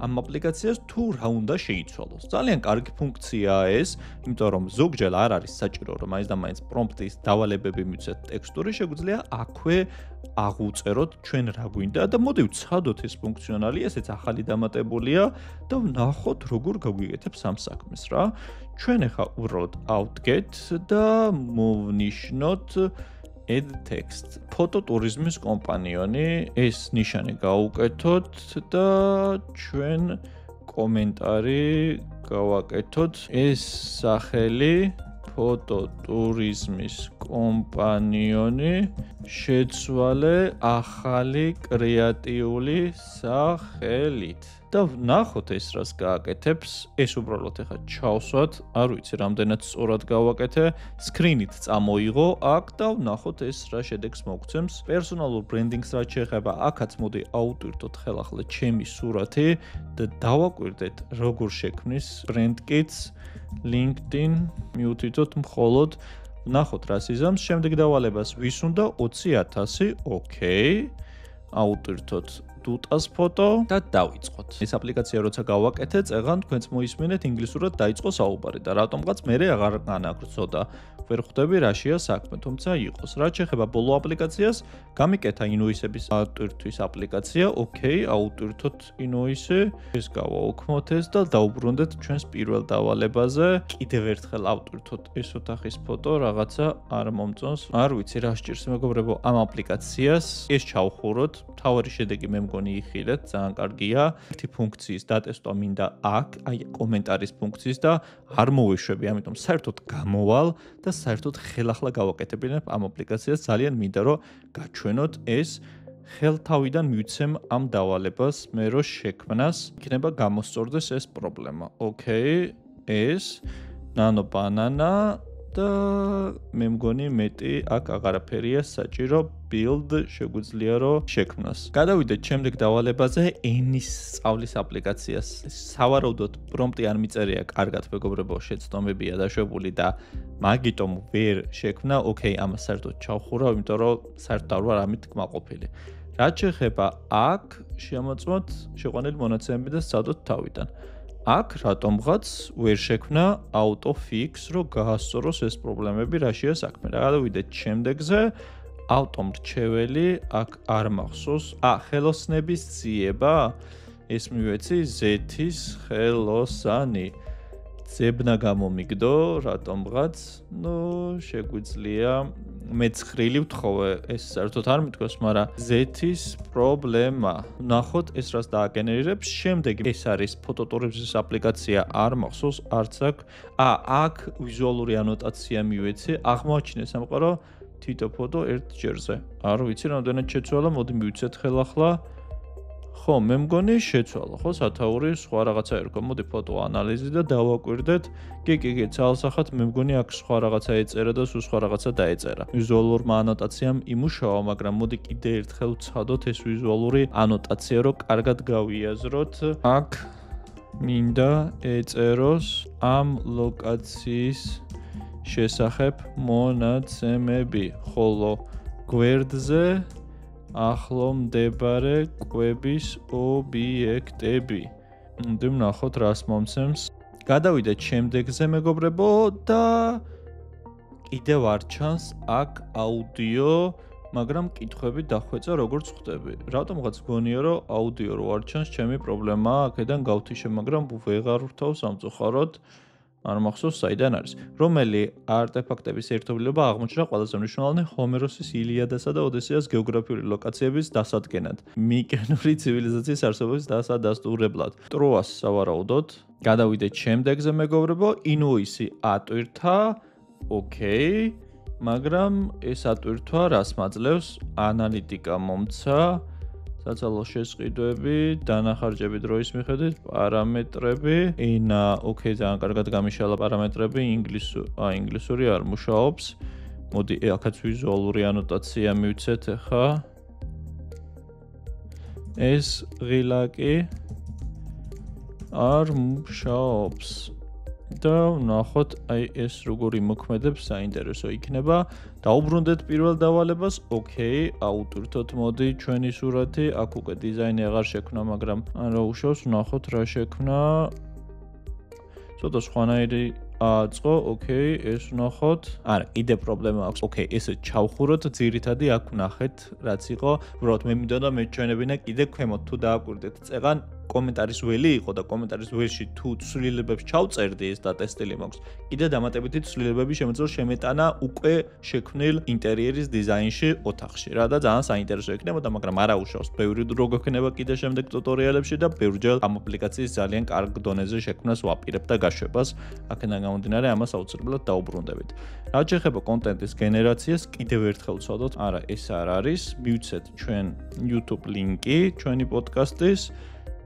ამ აპლიკაციას თუ რა უნდა შეიცვალოს. ძალიან კარგი ფუნქციაა ეს, იმიტომ რომ ზოგჯერ არ არის საჭირო რომ მაინც და მაინც პრომპტის დავალებები მივცეთ ტექსტური, შეგვიძლია აქვე აღუწეროთ ჩვენ რა გვინდა და მოდი ვცადოთ ეს ფუნქციონალი, ესეც ახალი დამატებულია და ვნახოთ როგორ გაგვიკეთებს ამ საქმეს რა. ჩვენ ახლა უბრალოდ ავდგეთ და მოვნიშნოთ add text. ფოტოტურიზმის კომპანიონი, ეს ნიშანი გავუკეთოთ და ჩვენ კომენტარი გავაკეთოთ. ეს სახელი ფოტოტურიზმის კომპანიონი შეცვალე ახალი კრეატიული სახელით. და ვნახოთ ეს რას გააკეთებს. ეს უბრალოდ ახლა ჩავსვათ, არ ვიცი რამდენად სწორად გავაკეთე. სკრინით წამოიღო აქ და ვნახოთ ეს რა შედეგს მოგცემს. პერსონალურ ბრენდინგს რაც შეეხება, აქაც მოდი აუტვირთოთ ხელახლა ჩემი სურათი და დავაკვირდეთ როგორ შექმნის ბრენდ-კიტს LinkedIn მიუთითოთ მხოლოდ ვნახოთ რა სიზამს. შემდეგ დავალებას ვის უნდა 20,000. ოკეი. აუტვირთოთ დუტას ფოტო და დავიწყოთ. ეს აპლიკაცია როცა გავაკეთე, წეღან თქვენც მოისმინეთ ინგლისურად დაიწყო საუბარი და რატომღაც მე აღარ განაგრძოდა. ვერ ხვდები რაშია საქმე, თუმცა იყოს. რაც შეეხება ბოლო აპლიკაციას, გამიკეთა ინვოისების აუტვირთვის აპლიკაცია. ოკეი, აუტვირთოთ ინვოისი. ეს გავაოქმოთ ეს და დავუბრუნდეთ ჩვენს პირველ დავალებაზე. კიდევ ერთხელ ავტვირთოთ ეს ოთახის ფოტო, რაღაცა არ მომწონს. არ ვიცი რა სჭირს მეგობრებო ამ აპლიკაციას. ეს ჩავხუროთ. თავარი შედეგი მე მგონი იხილეთ, ძალიან კარგია. ერთი ფუნქციის დატესტვა მინდა აქ, აი კომენტარის ფუნქციის და არ მოვეშვები, ამიტომ საერთოდ გამოვალ და საერთოდ ხელახლა გავაკეთებინებ ამ აპლიკაციას. ძალიან მინდა რომ გაჩვენოთ ეს ხელთავიდან მივცემ ამ დავალებას, მე რო შექმნას, იქნება გამოსწორდეს ეს პრობლემა. ოკეი, ეს ნანო ბანანა და მე მგონი მეტი აქ აღარაფერია საჭირო build შეგვიძლია რომ შექმნას. გადავიდეთ შემდეგ დავალებაზე ენის სწავლის აპლიკაციას. სავარაუდოდ პრომპტი არ მიწერია კარგად მეგობრებო, შეცდომებია დაშვებული და მაგიტომ ვერ შექმნა. ოკეი, ამას საერთოდ ჩავხურავ, იმიტომ რომ საერთოდ არ ვარ ამით კმაყოფილი. რაც შეეხება აქ შემოწმოთ შეყვანილი მონაცემები და სწავლოთ თავიდან. აქ რატომღაც ვერ შექმნა AutoFix, რომ გაასწოროს ეს პრობლემები, რაშია საქმე. გადავიდეთ შემდეგზე. ავტომრჩეველი აქ არ მახსოვს. ხელოსნების ძიება. ეს მივეცი Z-ის ხელოსანი. ძებნა გამომიგდო, რატომღაც, შეგვიძლია მეცხრილი ვთხოვე, ეს საერთოდ არ მithქვას, მაგრამ Z-ის პრობლემა. ვნახოთ ეს რას დააგენერირებს. შემდეგ ეს არის ფოტოტურიზმის აპლიკაცია, არ მახსოვს, არც აქ. აქ ვიზუალური ანოტაცია მივეცი, აღმოაჩინე სამყარო თითო ფოტო ერთ ჯერზე. არ ვიცი რამდენად შეცვალა, მოდი მივიცეთ ხელახლა. ხო, მე მგონი შეცვალა, ხო, სათაური სხვა რაღაცა ერქვა. მოდი ფოტო ანალიზი და დავაკვირდეთ. კი, ცალსახად მე მგონი აქ სხვა რაღაცა ეწერა და სხვა რაღაცა დაეწერა. ვიზუალურმა ანოტაციამ იმუშავა, მაგრამ მოდი კიდე ერთხელ ვცადოთ ეს ვიზუალური ანოტაცია, რომ კარგად გავიაზროთ. აქ მინდა ეწეროს ამ ლოკაციის შესახებ მონაცემები, ხოლო გვერდზე ახლო მდებარე კვების ობიექტები. ვნახოთ რას მომცემს. გადავიდეთ შემდეგზე მეგობრებო და კიდევ არ ჩანს აქ აუდიო, მაგრამ კითხვები დახვეწა როგორც ხვდები. რატომღაც გონია რომ აუდიო რო არ ჩანს, ჩემი პრობლემაა, აქედან გავთიშე, მაგრამ ვეღარ ვრთავ სამწუხაროდ. არ მახსოვს საიდან არის. რომელი არტეფაქტების ერთობლივობა აღმოჩნდა ყველაზე მნიშვნელოვანი ჰომეროსის ილიადასა და ოდესეას გეოგრაფიული ლოკაციების დასადგენად. მიკენური ცივილიზაციის არსებობის დასადასტურებლად. ტროას სავარაუდოდ. გადავიდეთ შემდეგზე მეგობრებო, ინვოისი ატვირთა. ოკეი, მაგრამ ეს ატვირთვა რას მაძლევს? ანალიტიკა მომცა. საცალო შესყიდვები, დანახარჯები დროის მიხედვით, პარამეტრები, ენა, ოკეი, ძალიან კარგად გამიშალა პარამეტრები, ინგლისური არ მუშაობს. მოდი, აქაც ვიზუალური ანოტაცია მივცეთ ახლა. ეს ღილაკი არ მუშაობს. და ვნახოთ, აი ეს როგორი მოქმედებს, საინტერესო იქნება. დავუბრუნდეთ პირველ დავალებას. ოკეი, აუტვირთოთ მოდი ჩვენი სურათი. აქ უკვე დიზაინი აღარ შექმნა, მაგრამ რა უშავს, ვნახოთ რა შექმნა. ცოტა სხვანაირი აწყო. ოკეი, ეს ვნახოთ. არა, კიდე პრობლემა აქვს. ოკეი, ესე ჩავხუროთ, ძირითადი აქ ვნახეთ, რაც იყო. უბრალოდ მე მინდოდა მეჩვენებინა კიდე ქვემოთ თუ დააკვირდეთ წეღან კომენტარის ველი იყო და კომენტარის ველში თუ ცვლილებებს ჩავწერდი ეს დატესტილი მაქვს, კიდე დამატებითი ცვლილებები შემიძლია შემეტანა უკვე შექმნილ ინტერიერის დიზაინში ოთახში რა და ძალიან საინტერესო იქნებოდა, მაგრამ არა უშავს. ბევრი დრო გექნება კიდე შემდეგ ტუტორიალებში და ბევრჯერ ამ აპლიკაციის ძალიან კარგ დონეზე შექმნას ვაპირებ და გაშვებას. აქედან გამომდინარე, ამას აუცილებლად დაუბრუნდებით. რაც შეეხება კონტენტის გენერაციას, კიდევ ერთხელ ვცადოთ, არა, ეს არ არის. მივცეთ ჩვენ YouTube ლინკი ჩვენი პოდკასტის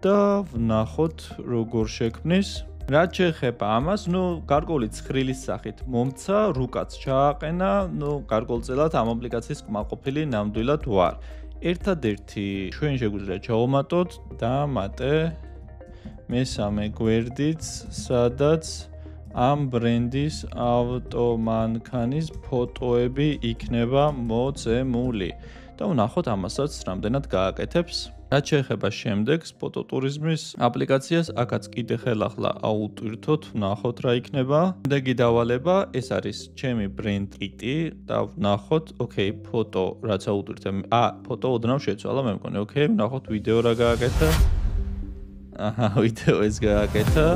და ვნახოთ როგორ შექმნის. რაც შეეხება ამას, გარკვეული ცხრილის სახით მომცა, რუკაც ჩააყენა, გარკვეულწილად ამ აპლიკაციის კმაყოფილი ნამდვილად ვარ. ერთადერთი ჩვენ შეგვიძლია ჩავუმატოთ და მათე მესამე გვერდიც, სადაც ამ ბრენდის ავტომანქანის ფოტოები იქნება მოწემული. და ვნახოთ ამასაც რამდენად გააკეთებს. რაც შეეხება შემდეგს, ფოტოტურიზმის აპლიკაციას, აქაც კიდე ხელახლა აუტვირთოთ, ვნახოთ რა იქნება. შემდეგი დავალება, ეს არის ჩემი ბრენდ კიტი და ვნახოთ, ოკეი, ფოტო რაც აუტვირთე. ფოტო ოდნავ შეცვალა, მე მგონი, ოკეი, ვნახოთ ვიდეო რა გააკეთა. ვიდეო ეს გააკეთა.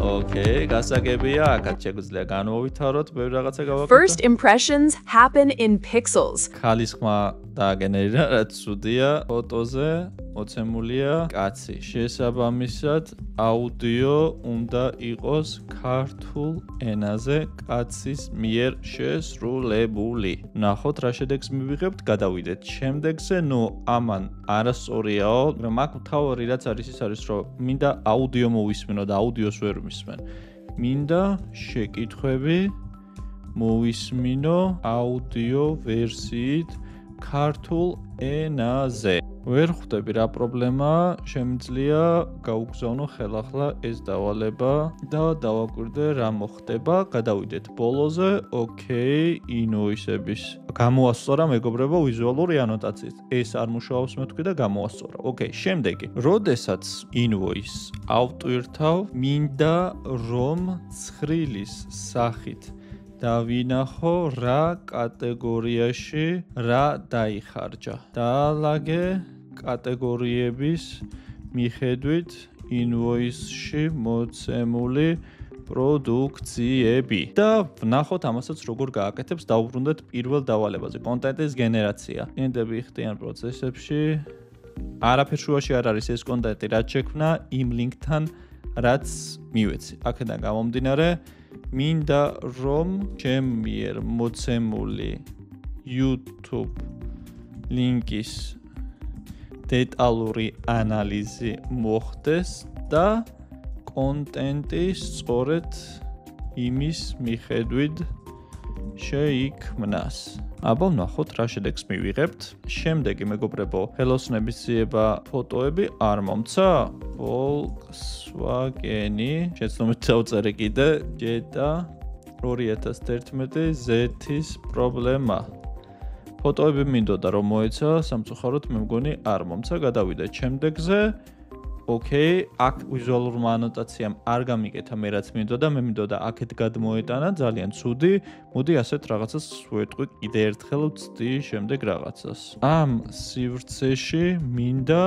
Okay, გასაგებია, აქაც შეგვიძლია განმოვითაროთ, ბევრი რაღაცა გავაკეთოთ. First impressions happen in pixels. ხალის ხმა დააგენერირა, რაც ცუდია, ფოტოზე მოცემულია კაცი. შესაბამისად, აუდიო უნდა იყოს ქართულ ენაზე კაცის მიერ შესრულებული. ნახოთ რა შედეგს მივიღებთ, გადავიდეთ შემდეგზე, ამან არასწორიაო, მაგრამ აქ მთავარი რაც არის ის არის, რომ მინდა აუდიო მოვისმინო და აუდიოს ვერ მისმენ. მინდა შეკითხვები მოვისმინო აუდიო ვერსიით ქართულ ენაზე. ვერ ხვდები რა პრობლემაა, შემიძლია გავუგზავნო ხელახლა ეს დავალება და დავაკვირდე რა მოხდება, გადავიდეთ ბოლოზე, ოკეი, ინვოისების. გამოასწორა მეგობრებო ვიზუალური ანოტაციით. ეს არ მუშაობს მე თქვი და გამოასწორა. ოკეი, შემდეგი. როდესაც ინვოის ავტვირთავ, მინდა რომ ცხრილის სახით დავინახო რა კატეგორიაში რა დაიხარჯა. დაალაგე კატეგორიების მიხედვით ინვოისში მოცემული პროდუქციები. და ვნახოთ ამასაც როგორ გააკეთებს, დავუბრუნდეთ პირველ დავალებაზე, კონტენტის გენერაცია. კლიენტები იხდიან პროცესებში. არაფერ შუაში არ არის ეს კონტენტი, რაც შექმნა იმ ლინკთან, რაც მივეცი. აქედან გამომდინარე, მინდა რომ ჩემ მიერ მოცემული YouTube ლინკის დეტალური ანალიზი მოხდეს და კონტენტის სწორედ იმის მიხედვით შეიქმნას. აბა ვნახოთ რა შედეგს მივიღებთ. შემდეგი მეგობრებო, ხელოსნების ძიება ფოტოები არ მომცა. Volkswagen-ი შეცდომით დავწერე კიდე Jetta 2011 Z-ის პრობლემა. ფოტოები მინდოდა რომ მოეცა, სამწუხაროდ მე მგონი არ მომცა, გადავიდეთ შემდეგზე. ოკეი, აქ ვიზუალურმა ანოტაციამ არ გამიკეთა მე რაც მინდოდა, მე მინდოდა აქეთ გადმოეტანა, ძალიან ცუდი. მოდი ასეთ რაღაცას ვეტყვი კიდე ერთხელ ვცდი შემდეგ რაღაცას. ამ სივრცეში მინდა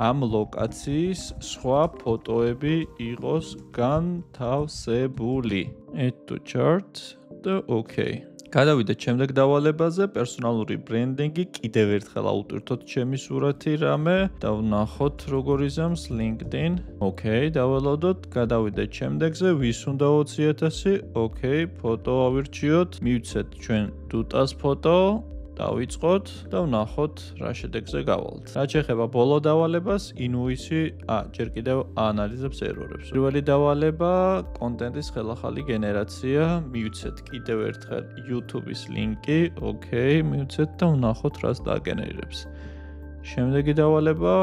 ამ ლოკაციის სხვა ფოტოები იყოს განთავსებული. Add to chart და ოკეი. გადავიდეთ შემდეგ დავალებაზე, პერსონალური ბრენდინგი, კიდევ ერთხელ აუტვირთოთ ჩემი სურათი რამე და ვნახოთ როგორ იზამს LinkedIn. ოკეი, დაველოდოთ, გადავიდეთ შემდეგზე, ვის უნდა 20,000, ოკეი, ფოტო ავირჩიოთ, მივცეთ ჩვენ დუტას ფოტო, დავიწყოთ და ვნახოთ რა შედეგზე გავალთ. რაც შეეხება ბოლო დავალებას, ინვოისი, ჯერ კიდევ აანალიზებს ერორებს. პირველი დავალება, კონტენტის ხელახალი გენერაცია, მივცეთ კიდევ ერთხელ YouTube-ის ლინკი, ოკეი, მივცეთ და ვნახოთ რას დააგენერირებს. შემდეგი დავალება,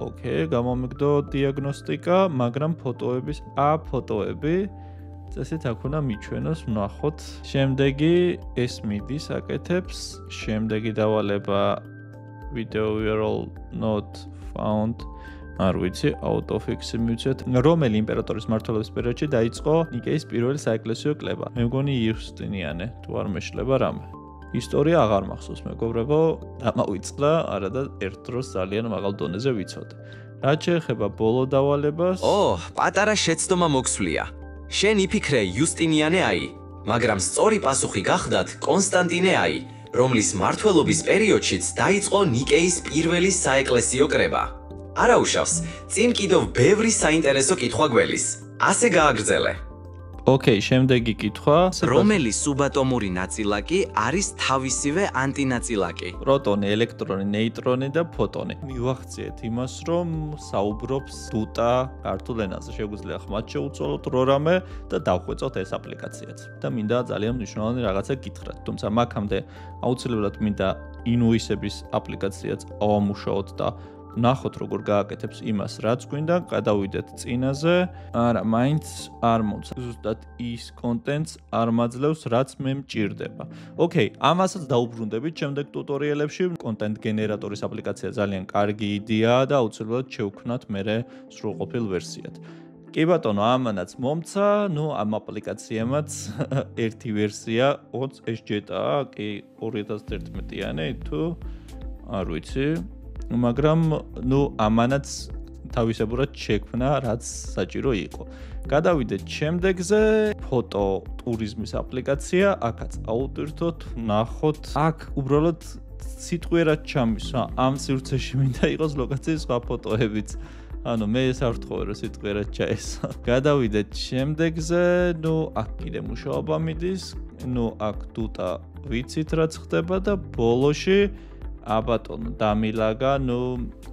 ოკეი, გამომიგდო დიაგნოსტიკა, მაგრამ ფოტოების ფოტოები წესით აქ უნდა მიჩვენოს, ვნახოთ. შემდეგი ეს მიდის აკეთებს. შემდეგი დავალება video URL not found. არ ვიცი, autofix-ი მივცეთ. რომელი იმპერატორის მმართველობის პერიოდში დაიწყო ნიკეის პირველი საეკლესიო კლება? მე მგონი იუსტინიანე, თუ არ მეშლება რამე. ისტორია აღარ მახსოვს მეგობრებო, დამავიწყდა, არა და ერთ დროს ძალიან მაღალ დონეზე ვიცოდე. რაც შეეხება ბოლო დავალებას, პატარა შეცდომა მოგვსვლია. შენ იფიქრე იუსტინიანე აი, მაგრამ სწორი პასუხი გახდათ კონსტანტინე აი, რომლის მმართველობის პერიოდშიც დაიწყო ნიკეის პირველი საეკლესიო კრება. არა უშავს, წინ კიდევ ბევრი საინტერესო კითხვა გველის. ასე გააგრძელე. ოკეი, შემდეგი კითხვა. რომელი სუბატომური ნაწილაკი არის თავისივე ანტინაწილაკი? პროტონი, ელექტრონი, ნეიტრონი და ფოტონი. მივახციეთ იმას, რომ საუბრობს დუტა ქართულ ენაზე. შეგვიძლია ხმად შეუწოლოთ რამე და დავხვეწოთ ეს აპლიკაციაც. და მინდა ძალიან მნიშვნელოვანი რაღაცა გითხრათ. თუმცა მაგამდე აუცილებლად მინდა ინუისების აპლიკაციაც ავამუშაოთ და ნახოთ როგორ გააკეთებს იმას, რაც გვინდა, გადავიდეთ წინაზე. არა, მაინც არ მომცა. ზუსტად ის კონტენტს არ მაძლევს, რაც მე მჭირდება. ოკეი, ამასაც დაუბრუნდებით შემდეგ ტუტორიალებში. კონტენტ გენერატორის აპლიკაცია ძალიან კარგი იდეაა და აუცილებლად შევქმნათ მერე სრულყოფილ ვერსიად. კი ბატონო, ამანაც მომცა, ამ აპლიკაციამაც ერთი ვერსია 20 SJ-ტაა, კი 2011-იანი თუ არ ვიცი. მაგრამ ამანაც თავისებურად შექმნა, რაც საჭირო იყო. გადავიდეთ შემდეგზე, ფოტო ტურიზმის აპლიკაცია, აქაც ავუტვირთოთ, ნახოთ. აქ უბრალოდ სიტყვიერად ჩამისვა, ამ სივრცეში მინდა იყოს ლოკაციის სხვა ფოტოებიც. ანუ მე ეს არ ვთხოვე, რომ სიტყვიერად ჩაესვა. გადავიდეთ შემდეგზე, აქ კიდე მუშაობა მიდის, აქ დუტა ვიცით რაც ხდება და ბოლოში აბატონო დამილაგა,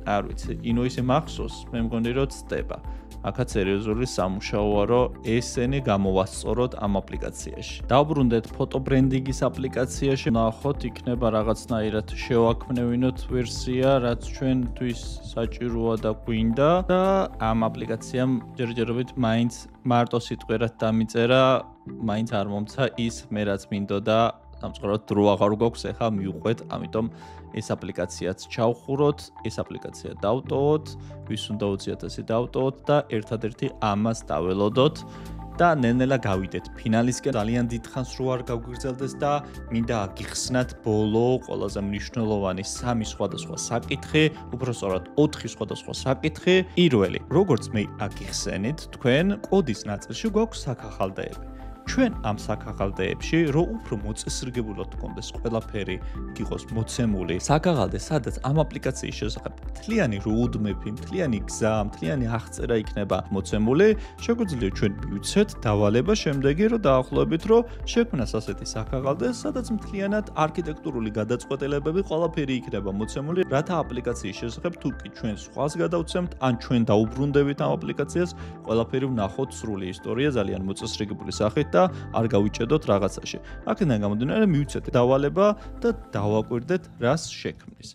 არ ვიცი, ინუისი მახსოვს, მე მგონი რომ ცდება. აქაც სერიოზული სამუშაოა, რომ ესენი გამოვასწოროთ ამ აპლიკაციაში. დავბრუნდეთ ფოტო ბრენდინგის აპლიკაციაში, ნახოთ, იქნება რაღაცნაირად შევაქმნევინოთ ვერსია, რაც ჩვენთვის საჭიროა და გვინდა და ამ აპლიკაციამ ჯერჯერობით მაინც მარტო სიტყვიერად დამიწერა, მაინც არ მომცა ის მე რაც მინდოდა. სამწუხაროდ დრო აღარ გვაქვს, ახლა მივყვეთ, ამიტომ ეს აპლიკაციაც ჩავხუროთ, ეს აპლიკაცია დავტოვოთ, ვის უნდა 20.000 დავტოვოთ და ერთადერთი ამას დაველოდოთ და ნელ-ნელა გავიდეთ ფინალისკენ. ძალიან დიდხანს რო არ გავგვიგრძელდეს და მინდა აგიხსნათ ბოლო ყველაზე მნიშვნელოვანი 3 სხვადასხვა საკითხი, უბრალოდ 4 სხვადასხვა საკითხი. პირველი, როგორც მე აგიხსენით, თქვენ კოდის ნაწილში გვაქვს საქახალდეები. ჩვენ ამ საქაღალდეებში რო უფრო მოწესრიგებულად გქონდეს ყველაფერი, გიყოს მოცემული საქაღალდე, სადაც ამ აპლიკაციის შესახებ მთლიანი roadmap-ი, მთლიანი გზა, მთლიანი აღწერა იქნება მოცემული, შეგვიძლია ჩვენ მივცეთ დავალება შემდეგი, რომ დაახლოებით რომ შექმნას ასეთი საქაღალდე, სადაც მთლიანად არქიტექტურული გადაწყვეტილებები ყველაფერი იქნება მოცემული, რათა აპლიკაციის შესახებ თუ კი ჩვენ სხვას გადავცემთ, ან ჩვენ დაუბრუნდებით ამ აპლიკაციას, ყველაფერი ვნახოთ სრული ისტორია ძალიან მოწესრიგებული სახით და არ გავიჭედოთ რაღაცაში. აქედან გამომდინარე მივცეთ დავალება და დავაკვირდეთ რას შექმნის.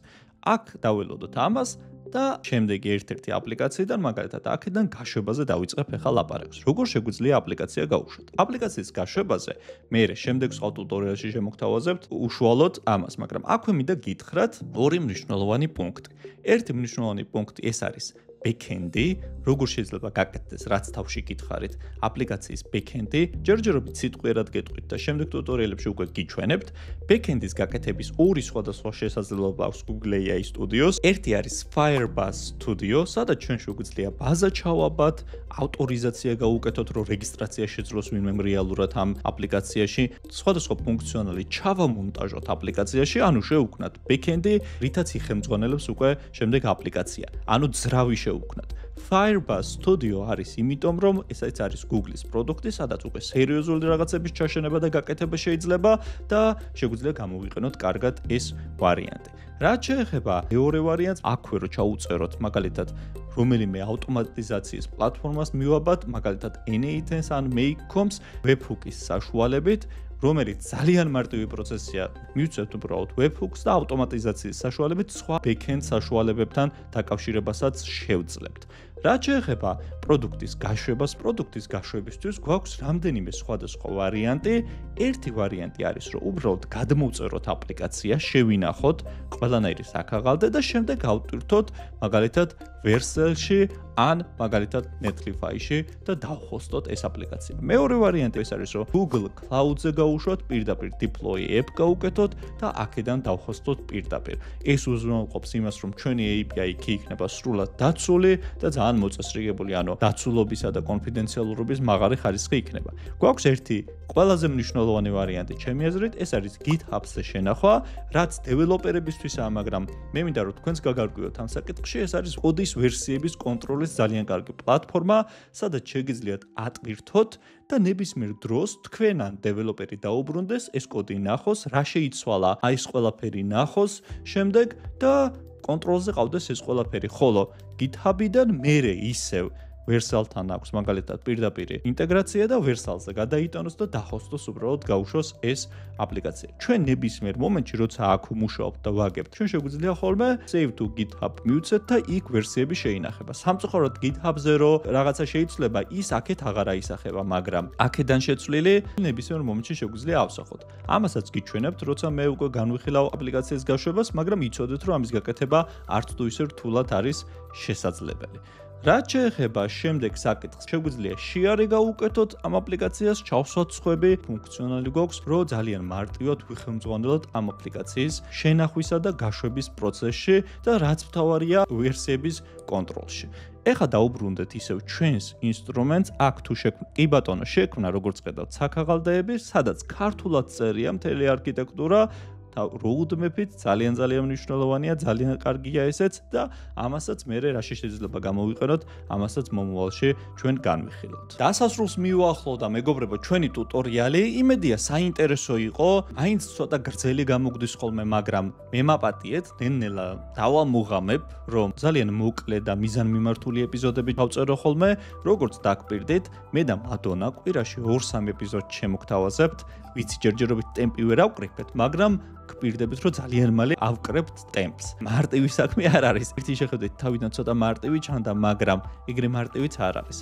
აქ დაველოდოთ ამას და შემდეგი ერთ-ერთი აპლიკაციიდან მაგალითად აქედან გაშვებაზე დავიწყებ ახლა ლაპარაკს. როგორ შეგვიძლია აპლიკაცია გაუშვათ? აპლიკაციის გაშვებაზე მე შემდეგ სხვა ტუტორიალში შემოგთავაზებთ უშუალოდ ამას, მაგრამ აქვე მინდა გითხრათ ორი მნიშვნელოვანი პუნქტი. ერთი მნიშვნელოვანი პუნქტი ეს არის backend-ი, როგორ შეიძლება გაკეთდეს, რაც თავში გითხარით, აპლიკაციის backend-ი, ჯერჯერობით სიტყვიერად გეტყვით და შემდეგ ტუტორიალებში უკვე გიჩვენებთ. backend-ის გაკეთების ორი სხვადასხვა შესაძლებლობა აქვს Google AI Studio-ს. ერთი არის Firebase Studio, სადაც ჩვენ შეგვიძლია ბაზა ჩავაბათ, ავტორიზაცია გაუკეთოთ, რომ რეგისტრაცია შეძლოს ვინმემ რეალურად ამ აპლიკაციაში, სხვადასხვა ფუნქციონალი ჩავამონტაჟოთ აპლიკაციაში, ანუ შევქმნათ backend-ი, რითაც იხელმძღვანელებს უკვე შემდეგ აპლიკაცია. ანუ ძრავი შევქმნათ. Firebase Studio არის იმიტომ, რომ ესაც არის Google-ის პროდუქტი, სადაც უკვე სერიოზული რაღაცების ჩაშენება და გაკეთება შეიძლება და შეგვიძლია გამოვიყენოთ კარგად ეს ვარიანტი. რაც შეეხება მეორე ვარიანტს, აქვე რო ჩაუწეროთ მაგალითად რომელიმე ავტომატიზაციის პლატფორმას მივაბად, მაგალითად N8-ს ან Make.com-ს webhook-ის საშუალებით, რომელიც ძალიან მარტივი პროცესია, მივცეთ უბრალოდ webhooks და ავტომატიზაციის საშუალებით სხვა backend საშუალებებთან დაკავშირებასაც შევძლებთ. რაც შეეხება პროდუქტის გაშვებისთვის გვაქვს რამდენიმე სხვადასხვა ვარიანტი. ერთი ვარიანტი არის, რომ უბრალოდ გადმოვწეროთ აპლიკაცია, შევინახოთ ყველანაირი საქაღალდე და შემდეგ ავტვირთოთ მაგალითად Vercel-ში ან მაგალითად Netlify-ში და დავხოსტოთ ეს აპლიკაცია. მეორე ვარიანტი ეს არის, რომ Google Cloud-ზე გავუშვათ, პირდაპირ deploy app გავუკეთოთ და აქედან დავხოსტოთ პირდაპირ. ეს უზრუნველყოფს იმას, რომ ჩვენი API იქ იქნება სრულად დაცული და ძალიან მოწესრიგებული, ანუ დაცულობისა და კონფიდენციალურობის მაღალი ხარისხი იქნება. გვაქვს ერთი ყველაზე მნიშვნელოვანი ვარიანტი ჩემი აზრით, ეს არის GitHub-ზე შენახვა, რაც დეველოპერებისთვისაა, მაგრამ მე მინდა რომ თქვენს გაგარკვიოთ ამ საკითხში, ეს არის კოდის ვერსიების კონტროლის ძალიან კარგი პლატფორმა, სადაც შეგიძლიათ ატვირთოთ და ნებისმიერ დროს თქვენ ან დეველოპერი დაუბრუნდეს, ეს კოდი ნახოს, რა შეიცვალა, აი ეს ყველაფერი ნახოს, შემდეგ და კონტროლზე ყავდეს ეს ყველაფერი, ხოლო GitHub-იდან მერე ისევ Vercel-თან აქვს მაგალითად პირდაპირი ინტეგრაცია და Vercel-ზე გადაიტანოს და დახოსტოს უბრალოდ გაუშვოს ეს აპლიკაცია. ჩვენ ნებისმიერ მომენტში როცა აქ ვმუშაობთ და ვაგებთ, ჩვენ შეგვიძლია ხოლმე save to GitHub მივცეთ და იქ ვერსიები შეინახება. სამწუხაროდ GitHub-ზე რო რაღაცა შეიძლება, ის აქეთ აღარ აისახება, მაგრამ აქედან შეცვლილი ნებისმიერ მომენტში შეგვიძლია ავსახოთ. ამასაც გიჩვენებთ, როცა მე უკვე განვიხილავ აპლიკაციის გაშვებას, მაგრამ იცოდეთ, რომ ამის გაკეთება არც თუ ისე რთულად არის შესაძლებელი. რაც შეეხება შემდეგ საკითხს, შეგვიძლია შეარე გავუკეთოთ ამ აპლიკაციას, ჩავსვათ სხვები, ფუნქციონალი გვაქვს, რომ ძალიან მარტივად ვიხელმძღვანელოთ ამ აპლიკაციის შენახვისა და გაშვების პროცესში და რაც მთავარია ვერსიების კონტროლში. ეხლა დაუბრუნდეთ ისევ ჩვენს ინსტრუმენტს, აქ თუ კი ბატონო, შექმნა როგორც ხედავთ საქაღალდეები, სადაც ქართულად წერია მთელი არქიტექტურა და roadmap-ით ძალიან მნიშვნელოვანია, ძალიან კარგია ესეც და ამასაც მე რაში შეიძლება გამოვიყენოთ, ამასაც მომავალში ჩვენ განვიხილოთ. დასასრულს მივუახლოვ და მეგობრებო, ჩვენი ტუტორიალი, იმედია საინტერესო იყო, მაინც ცოტა გრძელი გამოგვდის ხოლმე, მაგრამ მემაპატიეთ, ნელ-ნელა დავამუღამებ, რომ ძალიან მოკლე და მიზანმიმართული ეპიზოდები დავწერო ხოლმე, როგორც დაგპირდით, მე და მადონა კვირაში 2-3 ეპიზოდს შემოგთავაზებთ, ვიცი ჯერჯერობით ტემპი ვერ ავკრიფეთ, მაგრამ გპირდებით, რომ ძალიან მალე ავკრებთ ტემპს. მარტივი საქმე არ არის. ერთი შეხედვით თავიდან ცოტა მარტივი ჩანდა, მაგრამ ეგრე მარტივიც არ არის.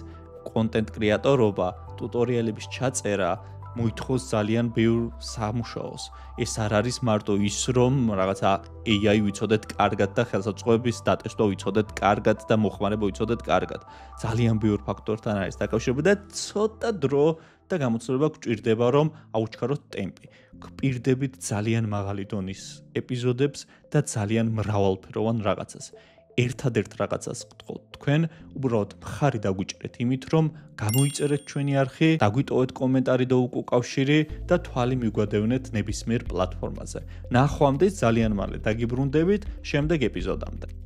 კონტენტ კრეატორობა, ტუტორიალების ჩაწერა მოითხოვს ძალიან ბევრ სამუშაოს. ეს არ არის მარტო ის, რომ რაღაცა AI ვიცოდეთ კარგად და ხელსაწყოების დატესტვა ვიცოდეთ კარგად და მოხმარება ვიცოდეთ კარგად. ძალიან ბევრ ფაქტორთან არის დაკავშირებული და ცოტა დრო და გამოცდილება გვჭირდება, რომ აუჩქაროთ ტემპი. გვპირდებით ძალიან მაღალი დონის ეპიზოდებს და ძალიან მრავალფეროვან რაღაცას. ერთადერთ რაღაცას გთხოვთ თქვენ, უბრალოდ მხარი დაგვიჭრეთ იმით, რომ გამოიწერეთ ჩვენი არხი, დაგვიტოვეთ კომენტარი და უკავშირი და თვალი მიგვადევნეთ ნებისმიერ პლატფორმაზე. ნახვამდის ძალიან მალე დაგიბრუნდებით შემდეგ ეპიზოდამდე.